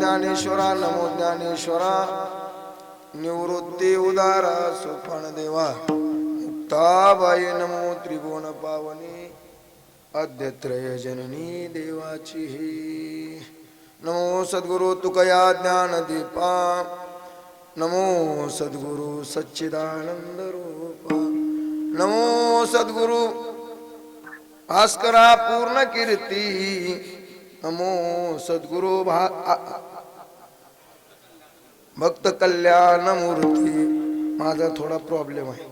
ज्ञानेश्वरा नमो ज्ञानेश्वरा निवृत्ती उदारा सोपान देवा मुक्ताबाई नमो त्रिभुवन पावनी अद्यत्रय जननी देवाची ही नमो सद्गुरु तुकया ज्ञानदीपा नमो सद्गुरु सच्चिदानंद रूपा नमो सद्गुरु भास्करा पूर्ण कीर्ती नमो सद्गुरु भक्त कल्याण मूर्ती. माझा थोडा प्रॉब्लेम आहे,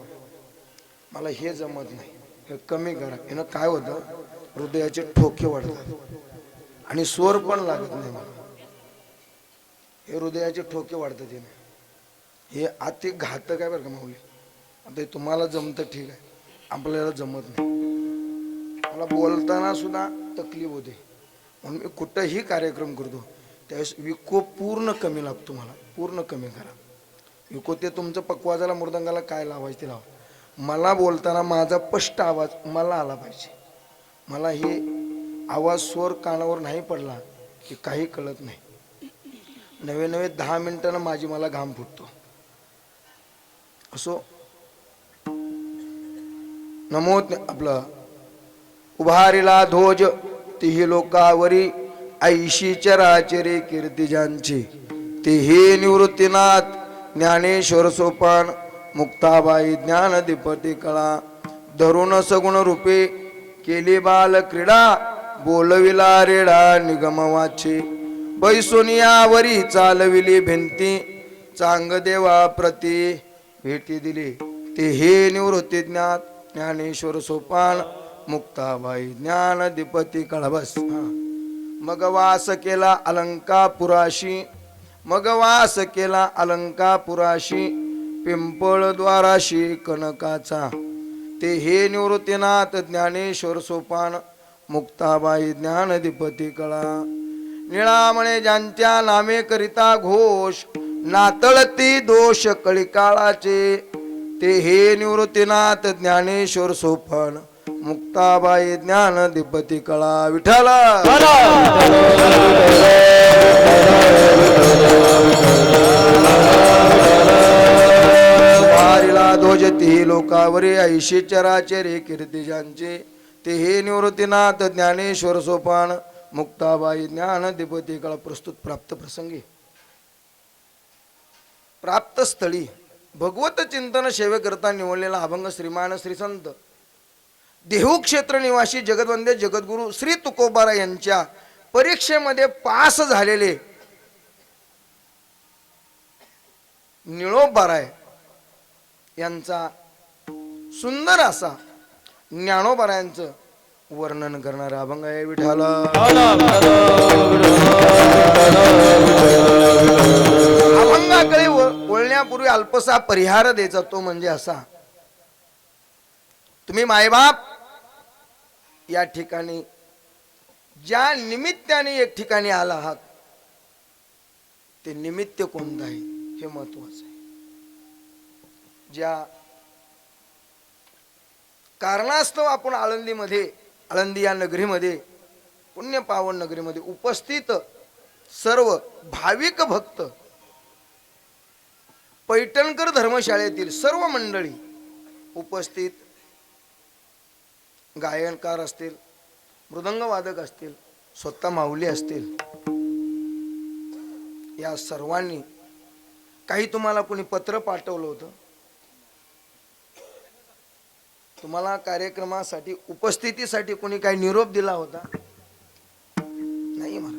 मला हे जमत नाही, हे कमी करा. यानं काय होतं, हृदयाचे ठोके वाढतात आणि स्वर पण लागत नाही मला. हे हृदयाचे ठोके वाढतात याने, हे अति घातक आहे बरं का माऊली. आता तुम्हाला जमतं ठीक आहे, आपल्याला जमत नाही. मला बोलताना सुद्धा तकलीफ होते, म्हणून मी कुठंही कार्यक्रम करतो त्यावेळेस विको पूर्ण कमी लागतो. मला पूर्ण कमी करा विको. ते तुमचं पकवाजाला मृदंगाला काय लावायचं ते लावा. मला बोलताना माझा स्पष्ट आवाज मला आला पाहिजे. मला हे आवाज स्वर कानावर नाही पडला की काही कळत नाही. नवे नवे 10 मिनिटांना मला घाम फुटतो. असो नमो आपलं उभारिला ध्वज तिही लोकावरी ऐशी चराचरे कीर्तिजांची ते हे निवृत्तीनाथ ज्ञानेश्वर सोपान मुक्ताबाई ज्ञानदीपती कळा धरून सगुण रूपे केली बाल क्रीडा बोलविला रेडा निगम वाचे बैसोनियावरी चालविली भिंती चांग देवा प्रती भेटी दिली ते हे निवृत्ती ज्ञानेश्वर सोपान मुक्ताबाई ज्ञानदीपती कळा. बस मग वास केला अलंकापुराशी मग वास केला अलंकापुराशी पिंपळ द्वाराशी कनकाचा ते हे निवृत्तीनाथ ज्ञानेश्वर सोपान मुक्ताबाई ज्ञानदीपती कळा. निळामणे ज्यांच्या नामे करिता घोष नातळती दोष कळिकाळाचे ते हे निवृत्तीनाथ ज्ञानेश्वर सोपान मुक्ताबाई ज्ञानदीपती कळा. विठ्ठला वारिला ध्वजती लोकावरी ऐशी चराचरे कीर्तिजांचे ते हे निवृत्तीनाथ ज्ञानेश्वर सोपान मुक्ताबाई ज्ञानदीपती कळा. प्रस्तुत प्राप्त प्रसंगी प्राप्त स्थळी भगवत चिंतन सेवेकरता निवडलेला अभंग श्रीमान श्री संत देहू क्षेत्र निवासी जगदवंदे जगद्गुरु श्री तुकोबारा यांच्या परीक्षेमध्ये पास झालेले निळोबाराय यांचा सुंदर असा ज्ञानोबारायांचं वर्णन करणारा अभंग आहे. विठाला अभंगाकडे वळण्यापूर्वी अल्पसा परिहार द्यायचा, तो म्हणजे असा. तुम्ही मायबाप या ठिकाणी ज्या निमित्ताने एक ठिकाणी आला आहात ते निमित्त कोणतं आहे हे महत्वाचं आहे. ज्या कारणास्तव आपण आळंदी या नगरीमध्ये पुण्य पावन नगरीमध्ये उपस्थित सर्व भाविक भक्त पैठणकर धर्मशाळेतील सर्व मंडळी उपस्थित गायनकार असतील, मृदंग वादक असतील, स्वतः माऊली असतील, या सर्वांनी काही तुम्हाला कोणी पत्र पाठवलं होतं, तुम्हाला कार्यक्रमासाठी उपस्थितीसाठी कोणी काही निरोप दिला होता नाही मला.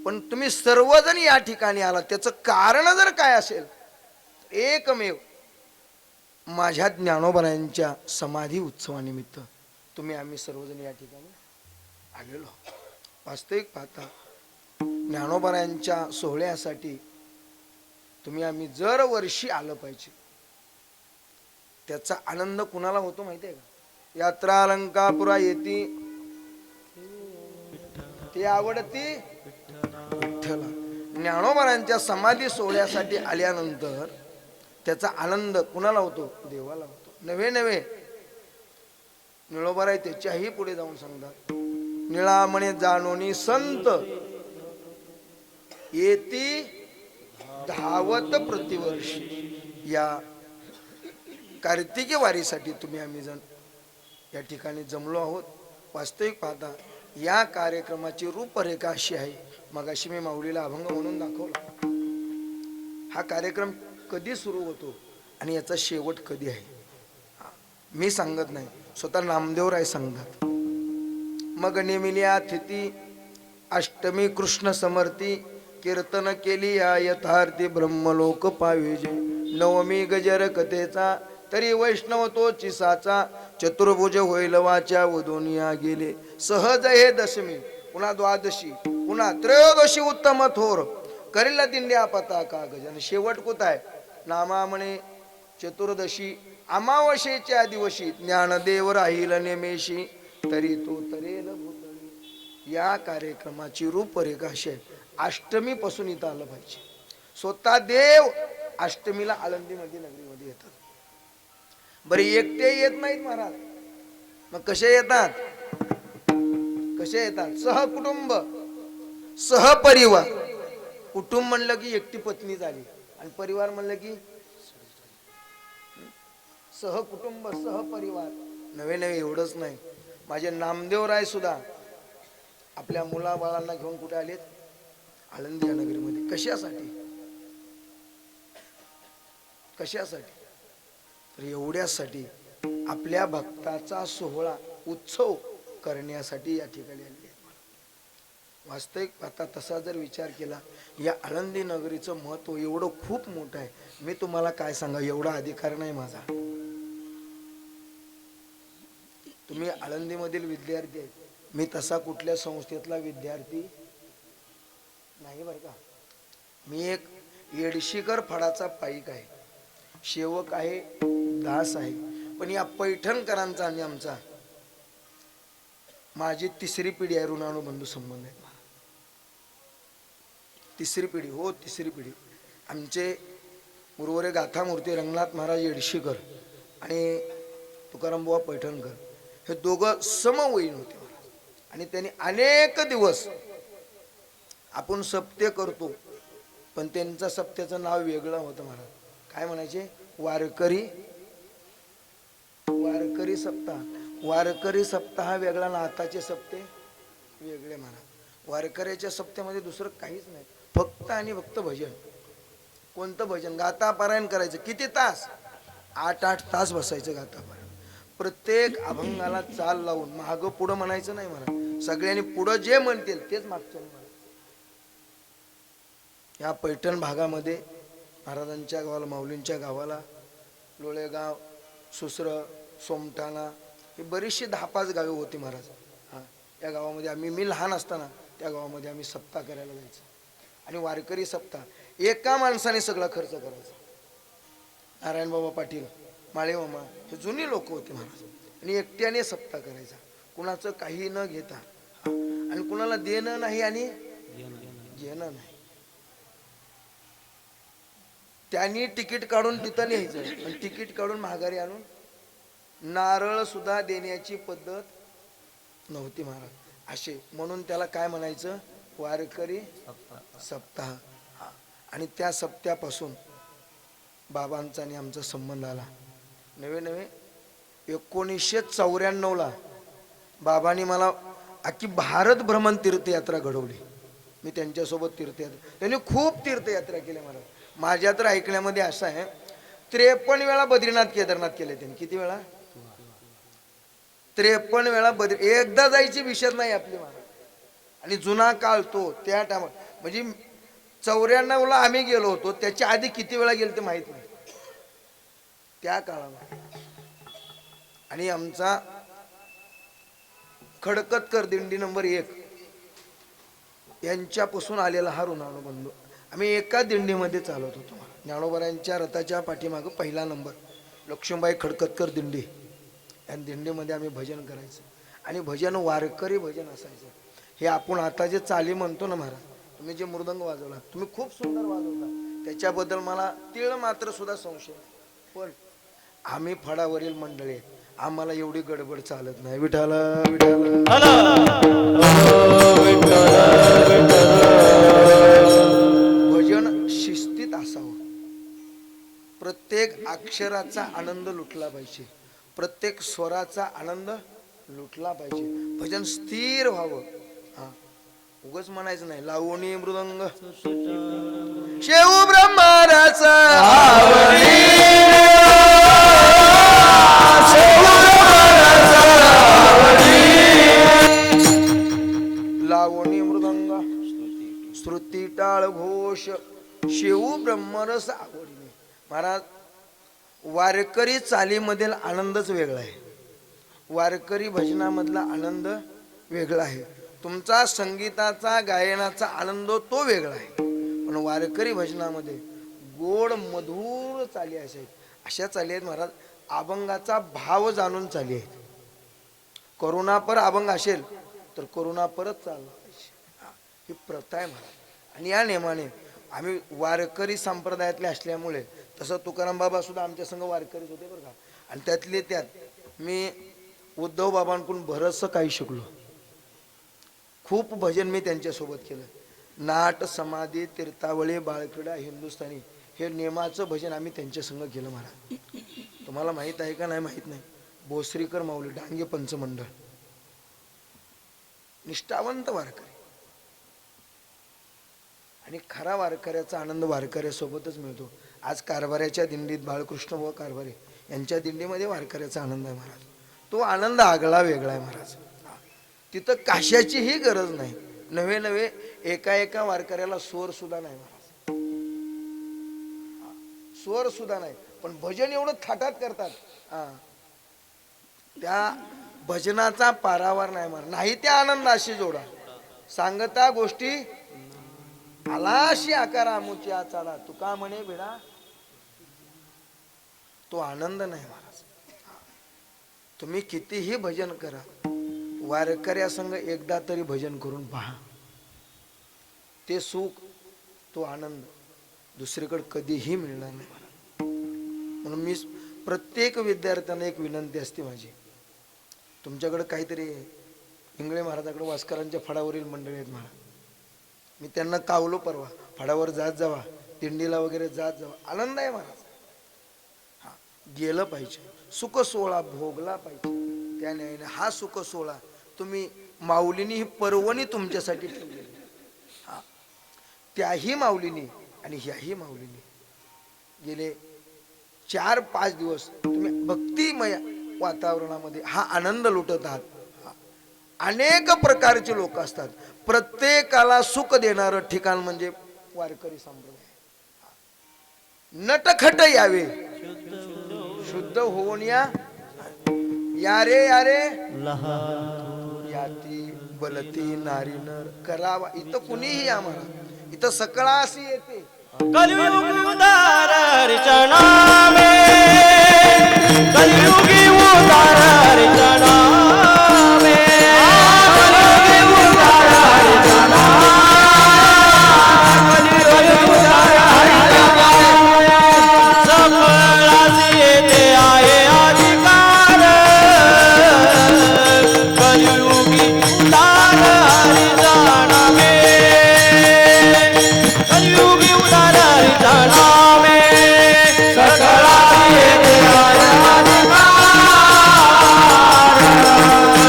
पण तुम्ही सर्वजण या ठिकाणी आला त्याचं कारण जर काय असेल एकमेव माझ्या ज्ञानोबारायांच्या समाधी उत्सवानिमित्त आम्ही सर्वजण या ठिकाणी आलेलो. वास्तविक पाहता ज्ञानोबारायांच्या सोहळ्यासाठी आम्ही जर वर्षी आलं पाहिजे. त्याचा आनंद कुणाला होतो माहिती आहे का? यात्रा अलंकापुरा येती ती आवडती विठ्ठला. ज्ञानोबारायांच्या समाधी सोहळ्यासाठी आल्यानंतर त्याचा आनंद कुणाला होतो? देवाला होतो. नवे नवे निळोबाराय त्याच्याही पुढे जाऊन सांगतात, निळामणे जाणोनी संत येती धावत प्रतिवर्षी. या कार्तिकी वारीसाठी तुम्ही आम्ही जण या ठिकाणी जमलो आहोत. वास्तविक पाहता या कार्यक्रमाची रूपरेखा अशी आहे. मगाशी मी माऊलीला अभंग म्हणून दाखवला. हा कार्यक्रम कधी सुरू होतो आणि याचा शेवट कधी आहे मी सांगत नाही, स्वतः नामदेवराय सांगतात. मग नेमिल्या तिथी अष्टमी कृष्ण समर्थी कीर्तन केली या यथार्थी ब्रह्मलोक पाविजे. नवमी गजर कथेचा तरी वैष्णव तो चिसाचा चतुर्भुज होईल वाच्या वदोनिया गेले. सहज हे दशमी पुन्हा द्वादशी पुन्हा त्रयोदशी उत्तम थोर करील दिंड्या पताका गजन. शेवट कुठं आहे? नामा म्हणे चतुर्दशी अमावस्येच्या दिवशी ज्ञानदेव राहील नेमेशी तरी तो तरेल भूतळी. या कार्यक्रमाची रूपरेखा अशी आहे. अष्टमी पासून इथं आलं पाहिजे. स्वतः देव अष्टमीला आळंदीमध्ये नगरीमध्ये येतात. बरे एकटे येत नाहीत महाराज, मग कसे येतात? कसे येतात? सहकुटुंब सहपरिवार. कुटुंब म्हणलं की एकटी पत्नी झाली आणि परिवार म्हणलं की सहकुटुंब सहपरिवार. नवे नवे एवढंच नाही, माझे नामदेवराय सुद्धा आपल्या मुलाबाळांना घेऊन कुठे आलेत? आळंदी या नगरीमध्ये. कशासाठी? कशासाठी? तर एवढ्यासाठी आपल्या भक्ताचा सोहळा उत्सव करण्यासाठी या ठिकाणी आले. वास्तविक आता तसा जर विचार केला या आळंदी नगरीचं महत्व एवढं खूप मोठं आहे. मी तुम्हाला काय सांगा, एवढा अधिकार नाही माझा. तुम्ही आळंदीमधील विद्यार्थी आहेत, मी तसा कुठल्या संस्थेतला विद्यार्थी नाही बरं का. मी एक येडशीकर फडाचा पाईक आहे, सेवक आहे, दास आहे. पण या पैठणकरांचा आणि आमचा माझी तिसरी पिढी आहे. ऋणानुबंधू संबंध आहे. तिसरी पिढी, हो तिसरी पिढी. आमचे उर्वरे गाथामूर्ती रंगनाथ महाराज येडशीकर आणि तुकारामबुवा पैठणकर हे दोघं समवयीन होते महाराज. आणि त्यांनी अनेक दिवस आपण सप्ते करतो पण त्यांचं सप्त्याचं नाव वेगळं होतं महाराज. काय म्हणायचे? वारकरी वारकरी सप्ताह. वारकरी सप्ताह वेगळा ना आताचे सप्ते वेगळे महाराज. वारकऱ्याच्या सप्त्यामध्ये दुसरं काहीच नाही, फक्त आणि फक्त भजन. कोणतं भजन? गाथा पारायण करायचं. किती तास? 8-8 तास बसायचं गाथा पारायण. प्रत्येक अभंगाला चाल लावून मागं पुढं म्हणायचं नाही मला. सगळ्यांनी पुढं जे म्हणतील तेच मागच्या मला. या पैठण भागामध्ये महाराजांच्या गावाला, माऊलींच्या गावाला, लोळेगाव, सुसरं, सोमठाणा ही बरीचशी 10-5 गावे होती महाराज. हां, या गावामध्ये मी लहान असताना त्या गावामध्ये आम्ही सप्ताह करायला जायचो. आणि वारकरी सप्ताह एका माणसाने सगळा खर्च करायचा. नारायण बाबा पाटील, माळे मामा हे जुनी लोक होते महाराज. आणि एकट्याने सप्ताह करायचा, कुणाचं काही न घेता. आणि कुणाला देणं नाही आणि घेणं नाही. त्यांनी तिकीट काढून तिथं न्यायचं आणि तिकीट काढून महागारी आणून नारळ सुद्धा देण्याची पद्धत नव्हती महाराज. असे म्हणून त्याला काय म्हणायचं? वारकरी सप्ताह. आणि त्या सप्त्यापासून बाबांचा आणि आमचा संबंध आला. नवे 1994ला बाबांनी मला अख्खी भारत भ्रमण तीर्थयात्रा घडवली. मी त्यांच्यासोबत तीर्थयात्रा, त्यांनी खूप तीर्थयात्रा केल्या महाराज. माझ्या तर ऐकण्यामध्ये असं आहे 53 वेळा बद्रीनाथ केदारनाथ केले त्यांनी. किती वेळा? 53 वेळा एकदा जायची विषय नाही आपली महाराज. आणि जुना काळ तो त्या टाइम म्हणजे 94ला आम्ही गेलो होतो, त्याच्या आधी किती वेळा गेलो ते माहित नाही त्या काळामध्ये. आणि आमचा खडकतकर दिंडी नंबर 1 यांच्यापासून आलेला हा ऋणानुबंधू. आम्ही एका दिंडीमध्ये चालत होतो. ज्ञानोबरांच्या रथाच्या पाठीमागं पहिला नंबर लक्ष्मीबाई खडकतकर दिंडी. या दिंडीमध्ये आम्ही भजन करायचं. आणि भजन वारकरी भजन असायचं. हे आपण आता जे चाली म्हणतो ना महाराज, तुम्ही जे मृदंग वाजवला तुम्ही खूप सुंदर वाजवता, त्याच्याबद्दल मला तीळ मात्र सुद्धा संशय. पण आम्ही फडावरील मंडळी आहेत, आम्हाला एवढी गडबड चालत नाही. विठाला विठाला प्रत्येक अक्षराचा आनंद लुटला पाहिजे, प्रत्येक स्वराचा आनंद लुटला पाहिजे. भजन स्थिर व्हावं. हा, उगाच म्हणायचं नाही लावणी मृदंग शेऊ ब्रह्माराचा लावणी मृदंग श्रुती टाळ घोष शेऊ ब्रह्मरस आवडीने. महाराज, वारकरी चालीमधील आनंदच वेगळा आहे, वारकरी भजनामधला आनंद वेगळा आहे. तुमचा संगीताचा गायनाचा आनंद तो वेगळा आहे, पण वारकरी भजनामध्ये गोड मधुर चाली असायत. अशा चाली आहेत महाराज, अभंगाचा भाव जाणून चाली आहेत. करुणापर अभंग असेल तर करुणापरच चालला पाहिजे, ही प्रथा आहे महाराज. आणि या नेमाने आम्ही वारकरी संप्रदायातले असल्यामुळे, तसं तुकाराम बाबा सुद्धा आमच्या संग वारकरीच होते बरं का. आणि त्यातले त्यात मी उद्धव बाबांकडून बरंचसं काही शिकलो. खूप भजन मी त्यांच्यासोबत केलं. नाट, समाधी, तीर्थावळी, बाळक्रीडा, हिंदुस्थानी हे नेमाचं भजन आम्ही त्यांच्या संग केलं महाराज. तुम्हाला माहीत आहे का नाही माहीत नाही, भोसरीकर माऊली डांगे पंचमंडळ निष्ठावंत वारकरी. आणि खरा वारकऱ्याचा आनंद वारकऱ्यासोबतच मिळतो. आज कारभाऱ्याच्या दिंडीत बाळकृष्ण व कारभारे यांच्या दिंडीमध्ये वारकऱ्याचा आनंद आहे महाराज. तो आनंद आगळा वेगळा आहे महाराज. तिथं काशाचीही गरज नाही. नवे नवे एका एका वारकऱ्याला स्वर सुद्धा नाही महाराज, स्वर सुद्धा नाही, पण भजन एवढं थाटात करतात. त्या भजनाचा पारावार नाही महाराज. नाही त्या आनंदाशी जोडा. सांगता गोष्टी आलाशी आकार आमुची आचाडा, तुका म्हणे भिडा, तो आनंद नाही महाराज. तुम्ही कितीही भजन करा, वारकऱ्यासंग एकदा तरी भजन करून पहा. ते सुख, तो आनंद दुसरीकडे कधीही मिळणार नाही मला. म्हणून मी प्रत्येक विद्यार्थ्यांना एक विनंती असते माझी, तुमच्याकडे काहीतरी इंगळे महाराजाकडे वास्करांच्या फडावरील मंडळी आहेत महाराज. मी त्यांना कावलो परवा, फडावर जात जावा, दिंडीला वगैरे जात जावा, आनंद आहे महाराज. हा, गेलं पाहिजे, सुख सोहळा भोगला पाहिजे. त्या न्यायाने हा सुख सोहळा तुम्ही माऊलीनी ही पर्वणी तुमच्यासाठी ठेवलेली. हा, त्याही माऊलीनी आणि ह्याही माऊलीनी गेले 4-5 दिवस तुम्ही भक्तिमय वातावरणामध्ये हा आनंद लुटत आहात. अनेक प्रकारचे लोक असतात, प्रत्येकाला सुख देणारं ठिकाण म्हणजे वारकरी संप्रदाय. नटखट यावे, शुद्ध होऊन यारे यारे याती बलती नारी नर करावा. इथं कुणीही या म्हणा, इथं सकळाशी येते. कलियुग उदार चरणा में, कलियुगी उदार चरणा में, कलियुगी उदार चरणा, कलियुगी उदार सकळासी येते आहे अधिकार. कलियुगी उदार चरणा में, कलियुगी उदार चरणा में, सकळासी येते आहे अधिकार.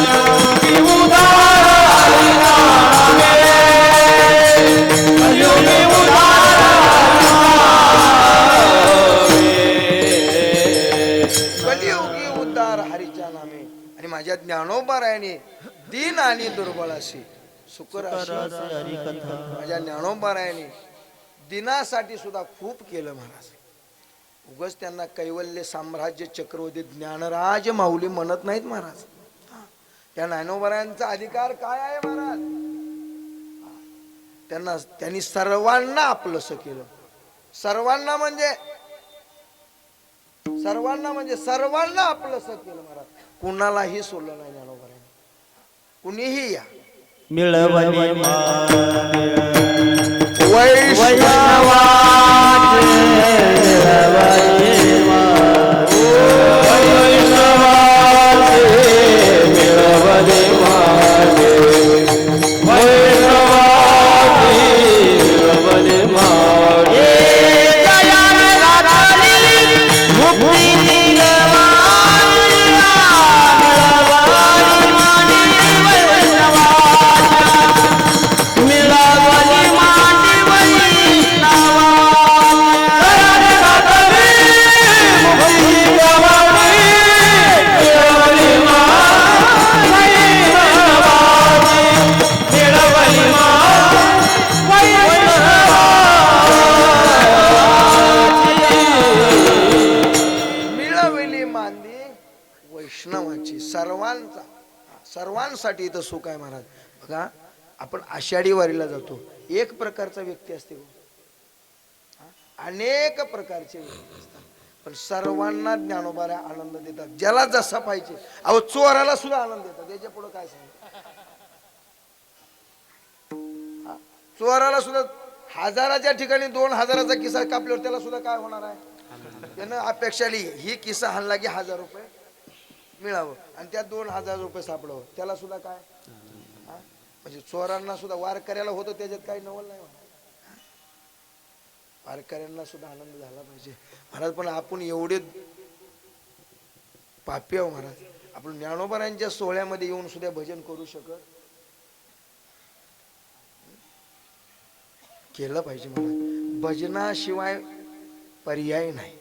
कलियुगी उदार चरणा में, कलियुगी उदार कलियुगी उद्धार हरीच्या नामे. आणि माझ्या ज्ञानोबारायाने दीन आणि दुर्बळाशी सुख राशी. माझ्या ज्ञानोबारायाने दिनासाठी सुद्धा खूप केलं महाराज. उगच त्यांना कैवल्य साम्राज्य चक्रवर्ती ज्ञानराज माऊली म्हणत नाहीत महाराज. त्या ज्ञानोबारायांचा अधिकार काय आहे महाराज? त्यांनी सर्वांना आपलंसं केलं. सर्वांना म्हणजे सर्वांना आपलंसं केलं महाराज. कुणालाही सोडलं नाही ज्ञानोबारायांनी. कुणीही या मिळवणे सर्वांसाठी इथं सुख आहे महाराज. बघा आपण आषाढी वारीला जातो, एक प्रकारचा व्यक्ती असते हो. अनेक प्रकारचे व्यक्ती असतात, पण सर्वांना ज्ञानोबा आनंद देतात, ज्याला जसा पाहिजे. अहो चोराला सुद्धा आनंद देतात, त्याच्या पुढे काय सांग. चोराला सुद्धा 1000च्या ठिकाणी 2000चा किस्सा कापल्यावर त्याला सुद्धा काय होणार आहे. त्यानं अपेक्षा ही किस्सा हाणला की 1000 रुपये मिळावं आणि त्यात 2000 रुपये सापडावं, त्याला सुद्धा काय. म्हणजे चोरांना सुद्धा वारकऱ्याला होतं त्याच्यात काही नवल नाही. वारकऱ्यांना सुद्धा आनंद झाला पाहिजे महाराज. पण आपण एवढे पापी आहो महाराज, आपण ज्ञानोबारांच्या सोहळ्यामध्ये येऊन सुद्धा भजन करू शकत. केलं पाहिजे महाराज, भजनाशिवाय पर्याय नाही.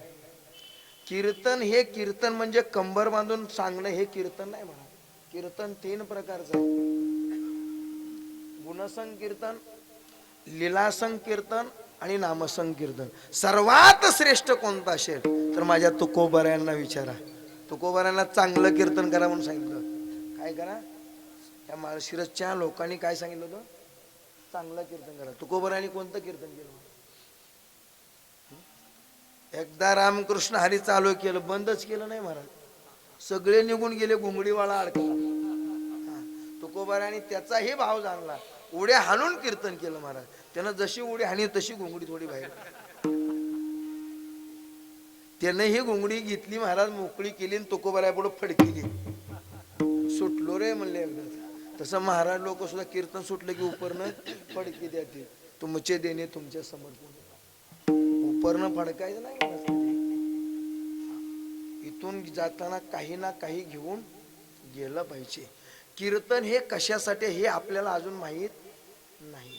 कीर्तन हे कीर्तन म्हणजे कंबर बांधून सांगणं हे कीर्तन नाही महाराज. कीर्तन 3 प्रकारचं आहे. गुणसंकीर्तन, लीलासंकीर्तन आणि नामसंकीर्तन. सर्वात श्रेष्ठ कोणता असेल तर माझ्या तुकोबाऱ्यांना विचारा. तुकोबाऱ्यांना चांगलं कीर्तन करा म्हणून सांगितलं. काय करा, त्या माळशिरसच्या लोकांनी काय सांगितलं होतं, चांगलं कीर्तन करा. तुकोबाऱ्यांनी कोणतं कीर्तन केलं. एकदा रामकृष्ण हरी चालू केलं, बंदच केलं नाही महाराज. सगळे निघून गेले, घुंगडीवाळा अडकला. तुकोबाऱ्यांनी त्याचाही भाव जाणला, उड्या हाणून कीर्तन केलं महाराज. त्यानं जशी उडी हाणी तशी घुंगडी थोडी बाहेर. त्यानं ही घुंगडी घेतली महाराज, मोकळी केली आणि तुकोबाऱ्या पुढे फडकिली. सुटलो रे म्हणले एकदा. तसं महाराज लोक सुद्धा कीर्तन सुटलं की उपरनं फडकी द्याते, तुमचे देणे तुमच्या समर्पण. उपरनं फडकायचं नाही. इथून जाताना काही ना काही घेऊन गेलं पाहिजे. कीर्तन हे कशासाठी हे आपल्याला अजून माहित नाही.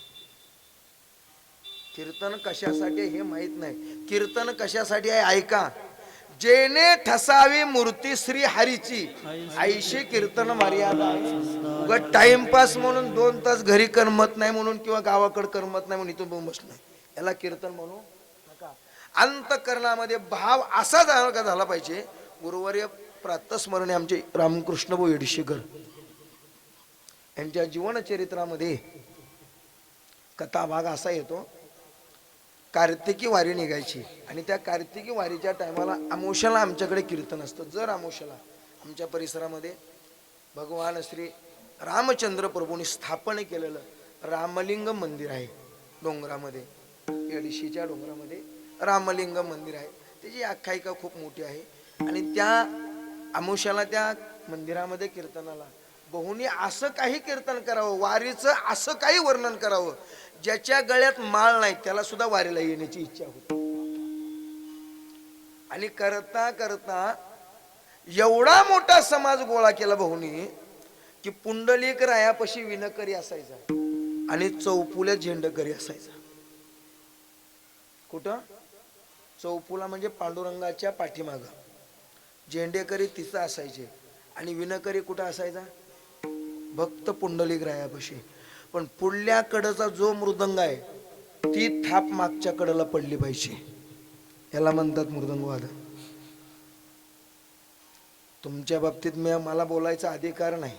कीर्तन कशासाठी हे माहित नाही. कीर्तन कशासाठी आहे ऐका. जेने ठसावी मूर्ती श्री हरीची, ऐशी कीर्तन मर्यादा. उगाच टाइमपास म्हणून 2 तास घरी करमत नाही म्हणून किंवा गावाकडे करमत नाही म्हणून इथून बसणं, याला कीर्तन म्हणू नका. अंतकरणामध्ये भाव असा झाला पाहिजे. गुरुवर्य प्रातस्मरणे आमचे रामकृष्ण भाऊ येडशीकर यांच्या जीवनचरित्रामध्ये कथा भाग असा येतो. कार्तिकी वारी निघायची आणि त्या कार्तिकी वारीच्या टायमाला अमावस्याला आमच्याकडे कीर्तन असतं. जर अमावस्याला आमच्या परिसरामध्ये भगवान श्री रामचंद्र प्रभूंनी स्थापन केलेलं रामलिंग मंदिर आहे. डोंगरामध्ये, येडशीच्या डोंगरामध्ये रामलिंग मंदिर आहे. त्याची आख्यायिका खूप मोठी आहे. आणि त्या अमावस्याला त्या मंदिरामध्ये कीर्तनाला बहुनी असं काही कीर्तन करावं, वारीचं असं काही वर्णन करावं, ज्याच्या गळ्यात माळ नाही त्याला सुद्धा वारीला येण्याची इच्छा होती. आणि करता करता एवढा मोठा समाज गोळा केला बहुनी की पुंडलिक रायापाशी विणकरी असायचा आणि चौफुल्या झेंडकरी असायचा. कुठं? चौफुला म्हणजे पांडुरंगाच्या पाठीमाग, झेंडेकरी तिथं असायचे आणि विणकरी कुठं असायचा? भक्त पुंडलिक रायापाशी. पण पुढल्या कडचा जो मृदंग आहे ती थाप मागच्या कडला पडली पाहिजे, याला म्हणतात मृदंगवाद. तुमच्या बाबतीत मला बोलायचा अधिकार नाही.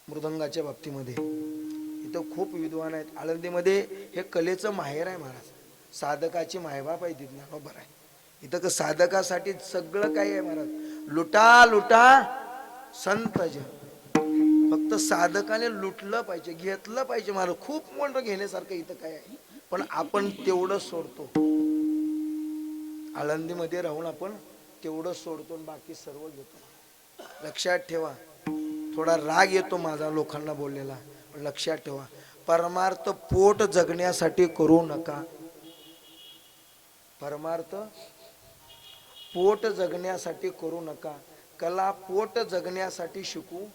मृदंगाच्या बाबतीमध्ये इथं खूप विद्वान आहेत. आळंदीमध्ये हे कलेचं माहेर आहे महाराज. साधकाची मायबाप आहे तिथं, बरोबर आहे. इथं का साधकासाठी सगळं काही आहे महाराज. लुटा लुटा संत जन. फक्त साधकाने लुटलं पाहिजे, घेतलं पाहिजे महाराज. खूप मोठं घेण्यासारखं इथं काय आहे, पण आपण तेवढं सोडतो. आळंदीमध्ये राहून आपण तेवढं सोडतो, बाकी सर्व घेतो. लक्षात ठेवा. थोडा राग येतो माझा लोकांना बोललेला, पण लक्षात ठेवा, परमार्थ पोट जगण्यासाठी करू नका. परमार्थ पोट जगण्यासाठी करू नका. कला पोट जगण्यासाठी शिकू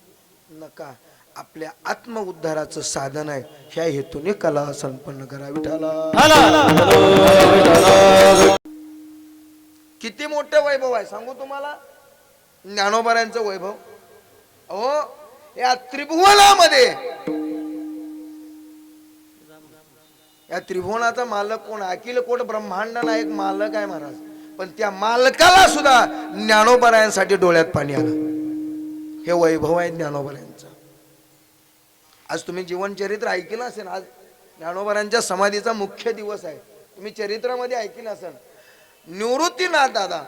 नका. आपल्या आत्मउद्धाराचं साधन आहे. ह्या हेतूने कला संपन्न करा. विठाला किती मोठं वैभव आहे सांगू तुम्हाला, ज्ञानोबारांचं वैभव. अहो या त्रिभुवनामध्ये, या त्रिभुवनाचा मालक कोण? अखिल कोट ब्रह्मांड नायक मालक आहे महाराज. पण त्या मालकाला सुद्धा ज्ञानोबारायांसाठी डोळ्यात पाणी आलं. हे वैभव आहे ज्ञानोबारायांचं. आज तुम्ही जीवनचरित्र ऐकलं असेल. आज ज्ञानोबारायांच्या समाधीचा मुख्य दिवस आहे. तुम्ही चरित्रामध्ये ऐकलं असेल. निवृत्तीनाथ दादा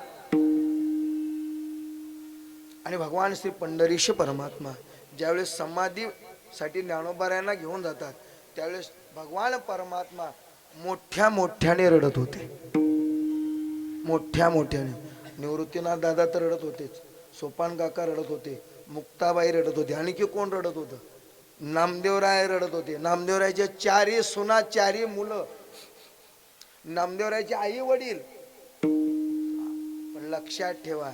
आणि भगवान श्री पंढरीश परमात्मा ज्यावेळेस समाधीसाठी ज्ञानोबारायांना घेऊन जातात त्यावेळेस भगवान परमात्मा मोठ्या मोठ्याने रडत होते. मोठ्या मोठ्याने. निवृत्तीनाथ दादा तर रडत होतेच, सोपान काका रडत होते, मुक्ताबाई रडत होते, आणखी कोण रडत होतं? नामदेवराय रडत होते. नामदेवरायचे 4 सुना 4 मुलं, नामदेवरायचे आई वडील. पण लक्षात ठेवा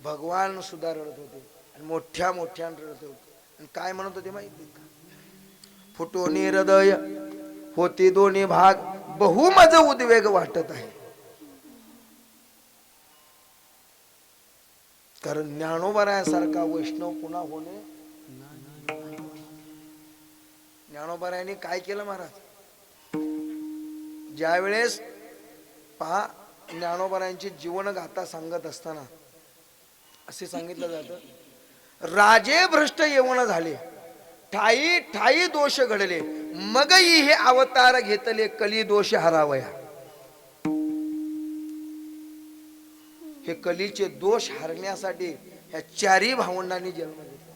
भगवान सुद्धा रडत होते आणि मोठ्या मोठ्याने रडत होते. आणि काय म्हणत होते माहिती का? फुटोनी हृदय होती दोन्ही भाग, बहु मज उद्वेग वाटत आहे. कारण ज्ञानोबारायासारखा वैष्णव पुन्हा होणे. ज्ञानोबारायांनी काय केलं महाराज? ज्यावेळेस पहा ज्ञानोबारायांची जीवनगाथा सांगत असताना असे सांगितलं जातं, राजे भ्रष्ट येवण झाले, ठाई ठाई दोष घडले, मगही हे अवतार घेतले कली दोष हरावया. हे कलीचे दोष हरण्यासाठी ह्या 4 भावंडांनी जन्म घेतला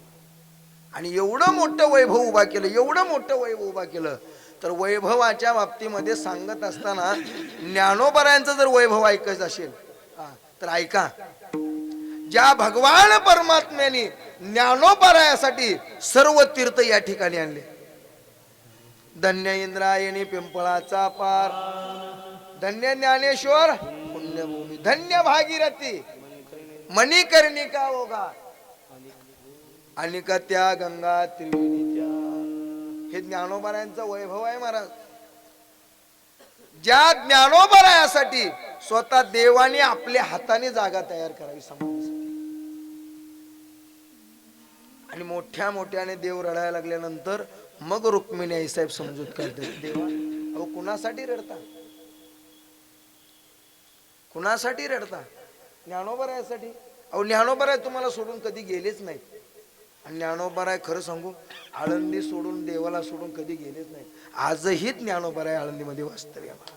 आणि एवढं मोठं वैभव उभा केलं. एवढं मोठं वैभव उभा केलं. तर वैभवाच्या बाबतीमध्ये सांगत असताना ज्ञानोबारायांचं जर वैभव ऐकायचं असेल तर ऐका. ज्या भगवान परमात्म्याने ज्ञानोबारायासाठी सर्व तीर्थ या ठिकाणी आणले. धन्य इंद्रायणी पिंपळाचा पार, धन्य ज्ञानेश्वर पुण्यभूमी, धन्य भागीरथी मणिकर्णिका ओघा आणि का त्या गंगा त्रिवेणीच्या. हे ज्ञानोबारायांचं वैभव आहे महाराज. ज्या ज्ञानोबारायासाठी स्वतः देवाने आपल्या हाताने जागा तयार करावी समाजासाठी. आणि मोठ्या मोठ्याने देव रडायला लागल्यानंतर मग रुक्मिणी आई साहेब समजूत करते, देवा अहो कुणासाठी रडता? कुणासाठी रडता? ज्ञानोबारायासाठी. अहो ज्ञानोबाराय तुम्हाला सोडून कधी गेलेच नाही. आणि ज्ञानोबाराय खरं सांगू आळंदी सोडून देवाला सोडून कधी गेलेच नाही. आजही ज्ञानोबाराय आळंदीमध्ये वास्तव्य आहे.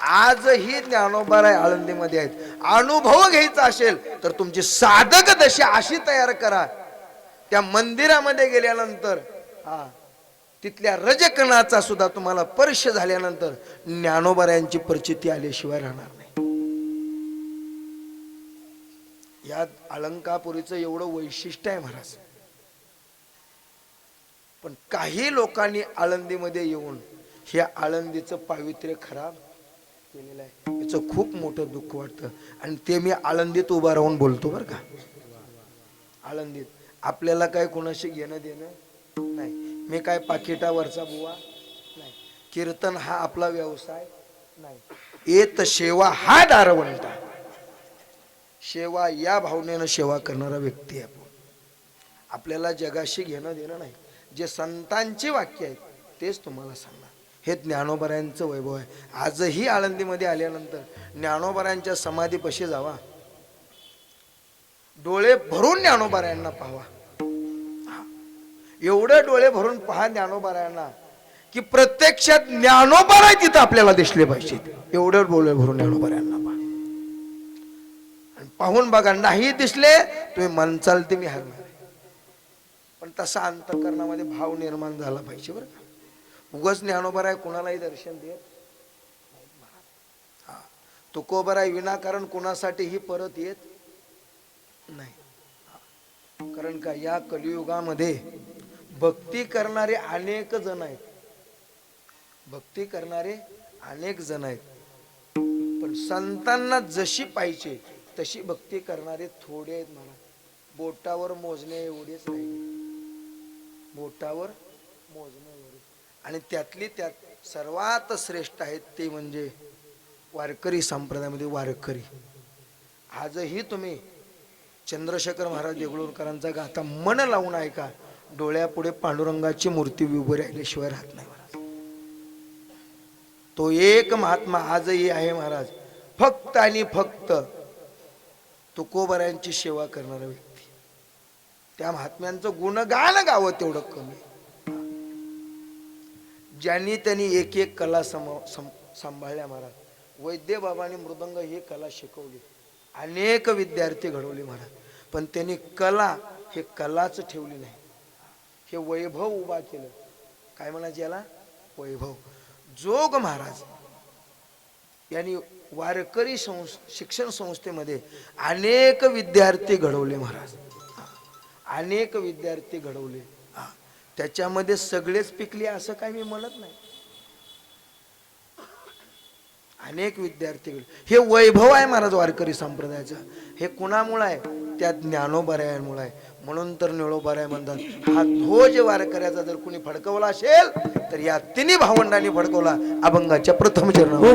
आजही ज्ञानोबाराय आळंदीमध्ये आहेत. अनुभव घ्यायचा असेल तर तुमची साधक दशा अशी तयार करा, त्या मंदिरामध्ये गेल्यानंतर तिथल्या रजकणाचा सुद्धा तुम्हाला स्पर्श झाल्यानंतर ज्ञानोबारायांची प्रचिती आल्याशिवाय राहणार नाही. या अलंकापुरीचं एवढं वैशिष्ट्य आहे महाराज. पण काही लोकांनी आळंदीमध्ये येऊन हे आळंदीचं पावित्र्य खराब केलेलं आहे. याचं खूप मोठं दुःख वाटतं. आणि ते मी आळंदीत उभा राहून बोलतो बरं का. आळंदीत आपल्याला काय कोणाशी घेणं देणं नाही. मी काय पाकिटावरचा बुवा नाही. कीर्तन हा आपला व्यवसाय नाही. येत सेवा हा दारवंटा. सेवा या भावनेनं सेवा करणारा व्यक्ती आहे. आपल्याला जगाशी घेणं देणं नाही. जे संतांची वाक्य आहेत तेच तुम्हाला सांगणार. हे ज्ञानोबारायांचं वैभव आहे. आजही आळंदीमध्ये आल्यानंतर ज्ञानोबारायांच्या समाधीपाशी जावा, डोळे भरून ज्ञानोबारायांना पाहावा. एवढे डोळे भरून पहा ज्ञानोबारायांना की प्रत्यक्षात ज्ञानोबाराय तिथं आपल्याला दिसले पाहिजेत. एवढे डोळे भरून ज्ञानोबारायांना पहा. आणि पाहून बघा, नाही दिसले तुम्ही म्हणचाल ते मी हरणार. पण तसा अंतःकरणामध्ये भाव निर्माण झाला पाहिजे बरं का. उगाच ज्ञानोबाराय कुणालाही दर्शन देत. तुकोबाराय विनाकारण कुणासाठीही परत येत नाही. कारण का या कलियुगामध्ये भक्ती करणारे अनेक जण आहेत. भक्ती करणारे अनेक जण आहेत. पण संतांना जशी पाहिजे तशी भक्ती करणारे थोडे आहेत मला. बोटावर मोजणे एवढेच राहिले. बोटावर मोजणे एवढे. आणि त्यातली त्यात सर्वात श्रेष्ठ आहेत ते म्हणजे वारकरी संप्रदायामध्ये वारकरी. आजही तुम्ही चंद्रशेखर महाराज देगलूरकरांचा गाथा मन लावून ऐका. डोळ्यापुढे पांडुरंगाची मूर्ती उभी राहिल्याशिवाय राहत नाही महाराज. तो एक महात्मा आजही आहे महाराज. फक्त आणि फक्त तुकोबारायांची सेवा करणारा व्यक्ती. त्या महात्म्यांचं गुणगान गावं तेवढं कमी. ज्यांनी त्यांनी एक एक कला सांभाळल्या महाराज. वैद्य बाबांनी मृदंग ही कला शिकवली, अनेक विद्यार्थी घडवले महाराज, पण त्यांनी कला हे कलाच ठेवली नाही, हे वैभव उभा केलं. काय म्हणायचे याला? वैभव. जोग महाराज यांनी वारकरी शिक्षण संस्थेमध्ये अनेक विद्यार्थी घडवले महाराज, अनेक विद्यार्थी घडवले. त्याच्यामध्ये सगळेच पिकले असं काही मी म्हणत नाही. अनेक विद्यार्थी घडले. हे वैभव आहे महाराज वारकरी संप्रदायाचं. हे कुणामुळे आहे? त्या ज्ञानोबरायांमुळे आहे. म्हणून तर निळोबराय म्हणतात, हा ध्वज वारकऱ्याचा जर कुणी फडकवला असेल तर या तिन्ही भावंडांनी फडकवला अभंगाच्या प्रथम चरणावर.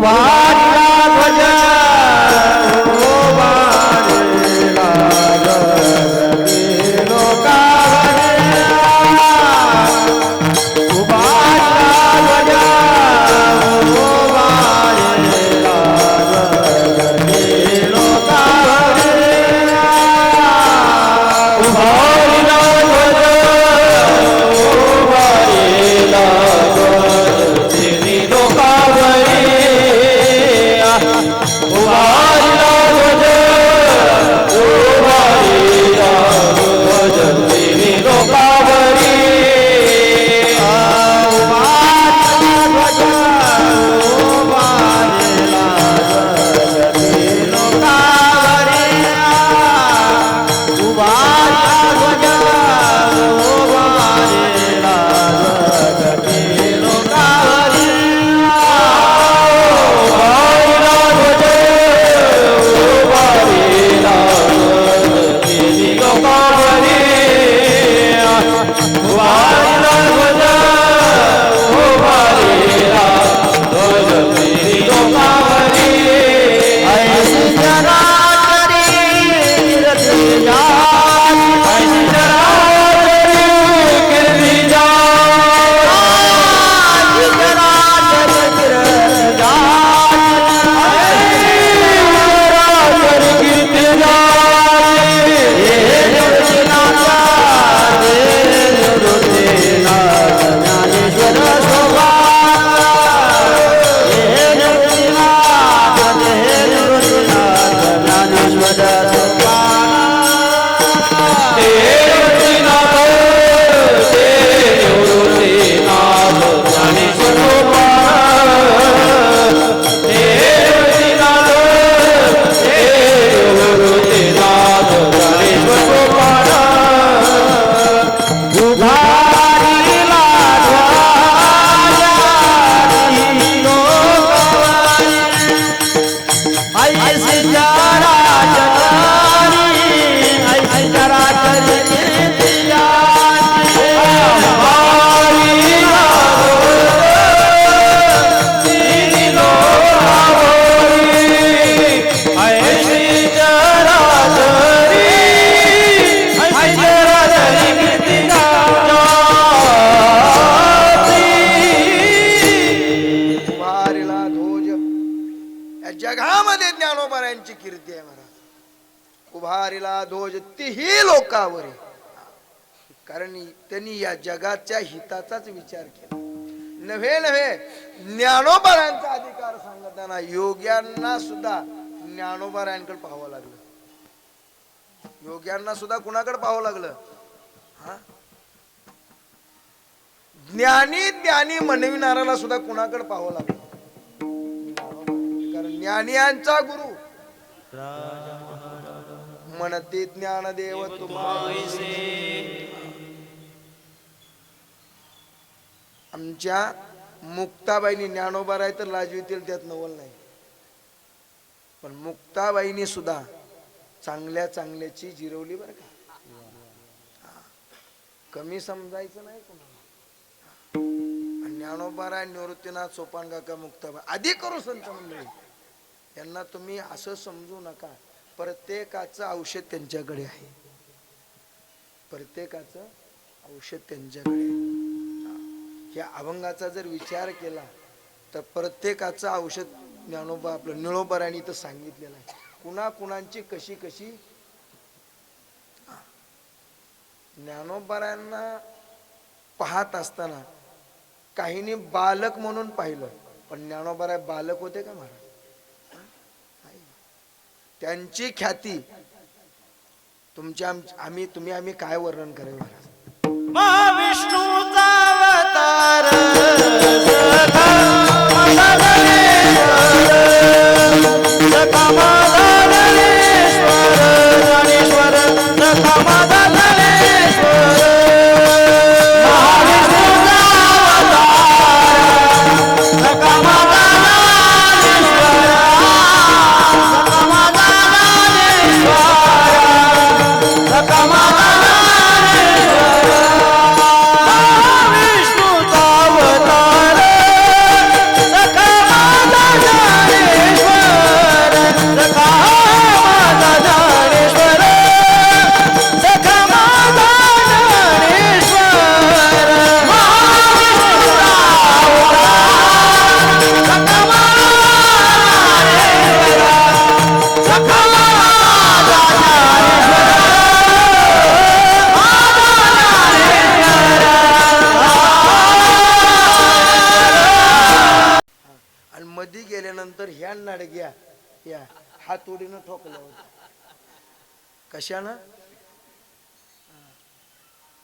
जगामध्ये ज्ञानोबरायांची कीर्ती आहे महाराज. उभारिला ध्वज तीही लोकावरी, कारण त्यांनी या जगाच्या हिताचाच विचार केला. नव्हे नव्हे ज्ञानोबरायांचा अधिकार सांगताना योग्यांना सुद्धा ज्ञानोबरायांकडे पाहावं लागलं. योग्यांना सुद्धा कुणाकडे पाहावं लागलं? ज्ञानी ज्ञानी म्हणविणाऱ्याला सुद्धा कुणाकडे पाहावं लागलं? कारण ज्ञानियांचा गुरु म्हणते ज्ञानदेव तुम्हासे. आमच्या मुक्ताबाईंनी, ज्ञानोबाराय तर लाजवीतील त्यात नवल नाही, पण मुक्ताबाईंनी सुद्धा चांगल्या चांगल्याची जिरवली बरं का. कमी समजायचं नाही कोणाला. ज्ञानोबाराय, निवृत्तीनाथ, सोपान काका, मुक्ताबाई आधी करू संत मंडळी, यांना तुम्ही असं समजू नका. प्रत्येकाचं औषध त्यांच्याकडे आहे, प्रत्येकाचं औषध त्यांच्याकडे आहे. या अभंगाचा जर विचार केला तर प्रत्येकाचं औषध ज्ञानोबा आपलं निळोबरांनी तर सांगितलेलं आहे. कुणा कुणांची कशी कशी ज्ञानोबारायांना पाहत असताना काहींनी बालक म्हणून पाहिलं, पण ज्ञानोबाराय बालक होते का महाराज? नाही. त्यांची ख्याती तुमच्या आम्ही काय वर्णन करेल महाराज? महाविष्णूचा अवतार सखा माझा ज्ञानेश्वर, ज्ञानेश्वर सखा माझा ज्ञानेश्वर. महाविष्णूचा अवतार सखा माझा ज्ञानेश्वर, सखा माझा ज्ञानेश्वर, सखा माझा मधी गेल्यानंतर ह्या नाडग्या या हातोडीनं ठोकल्या होत्या. कशानं?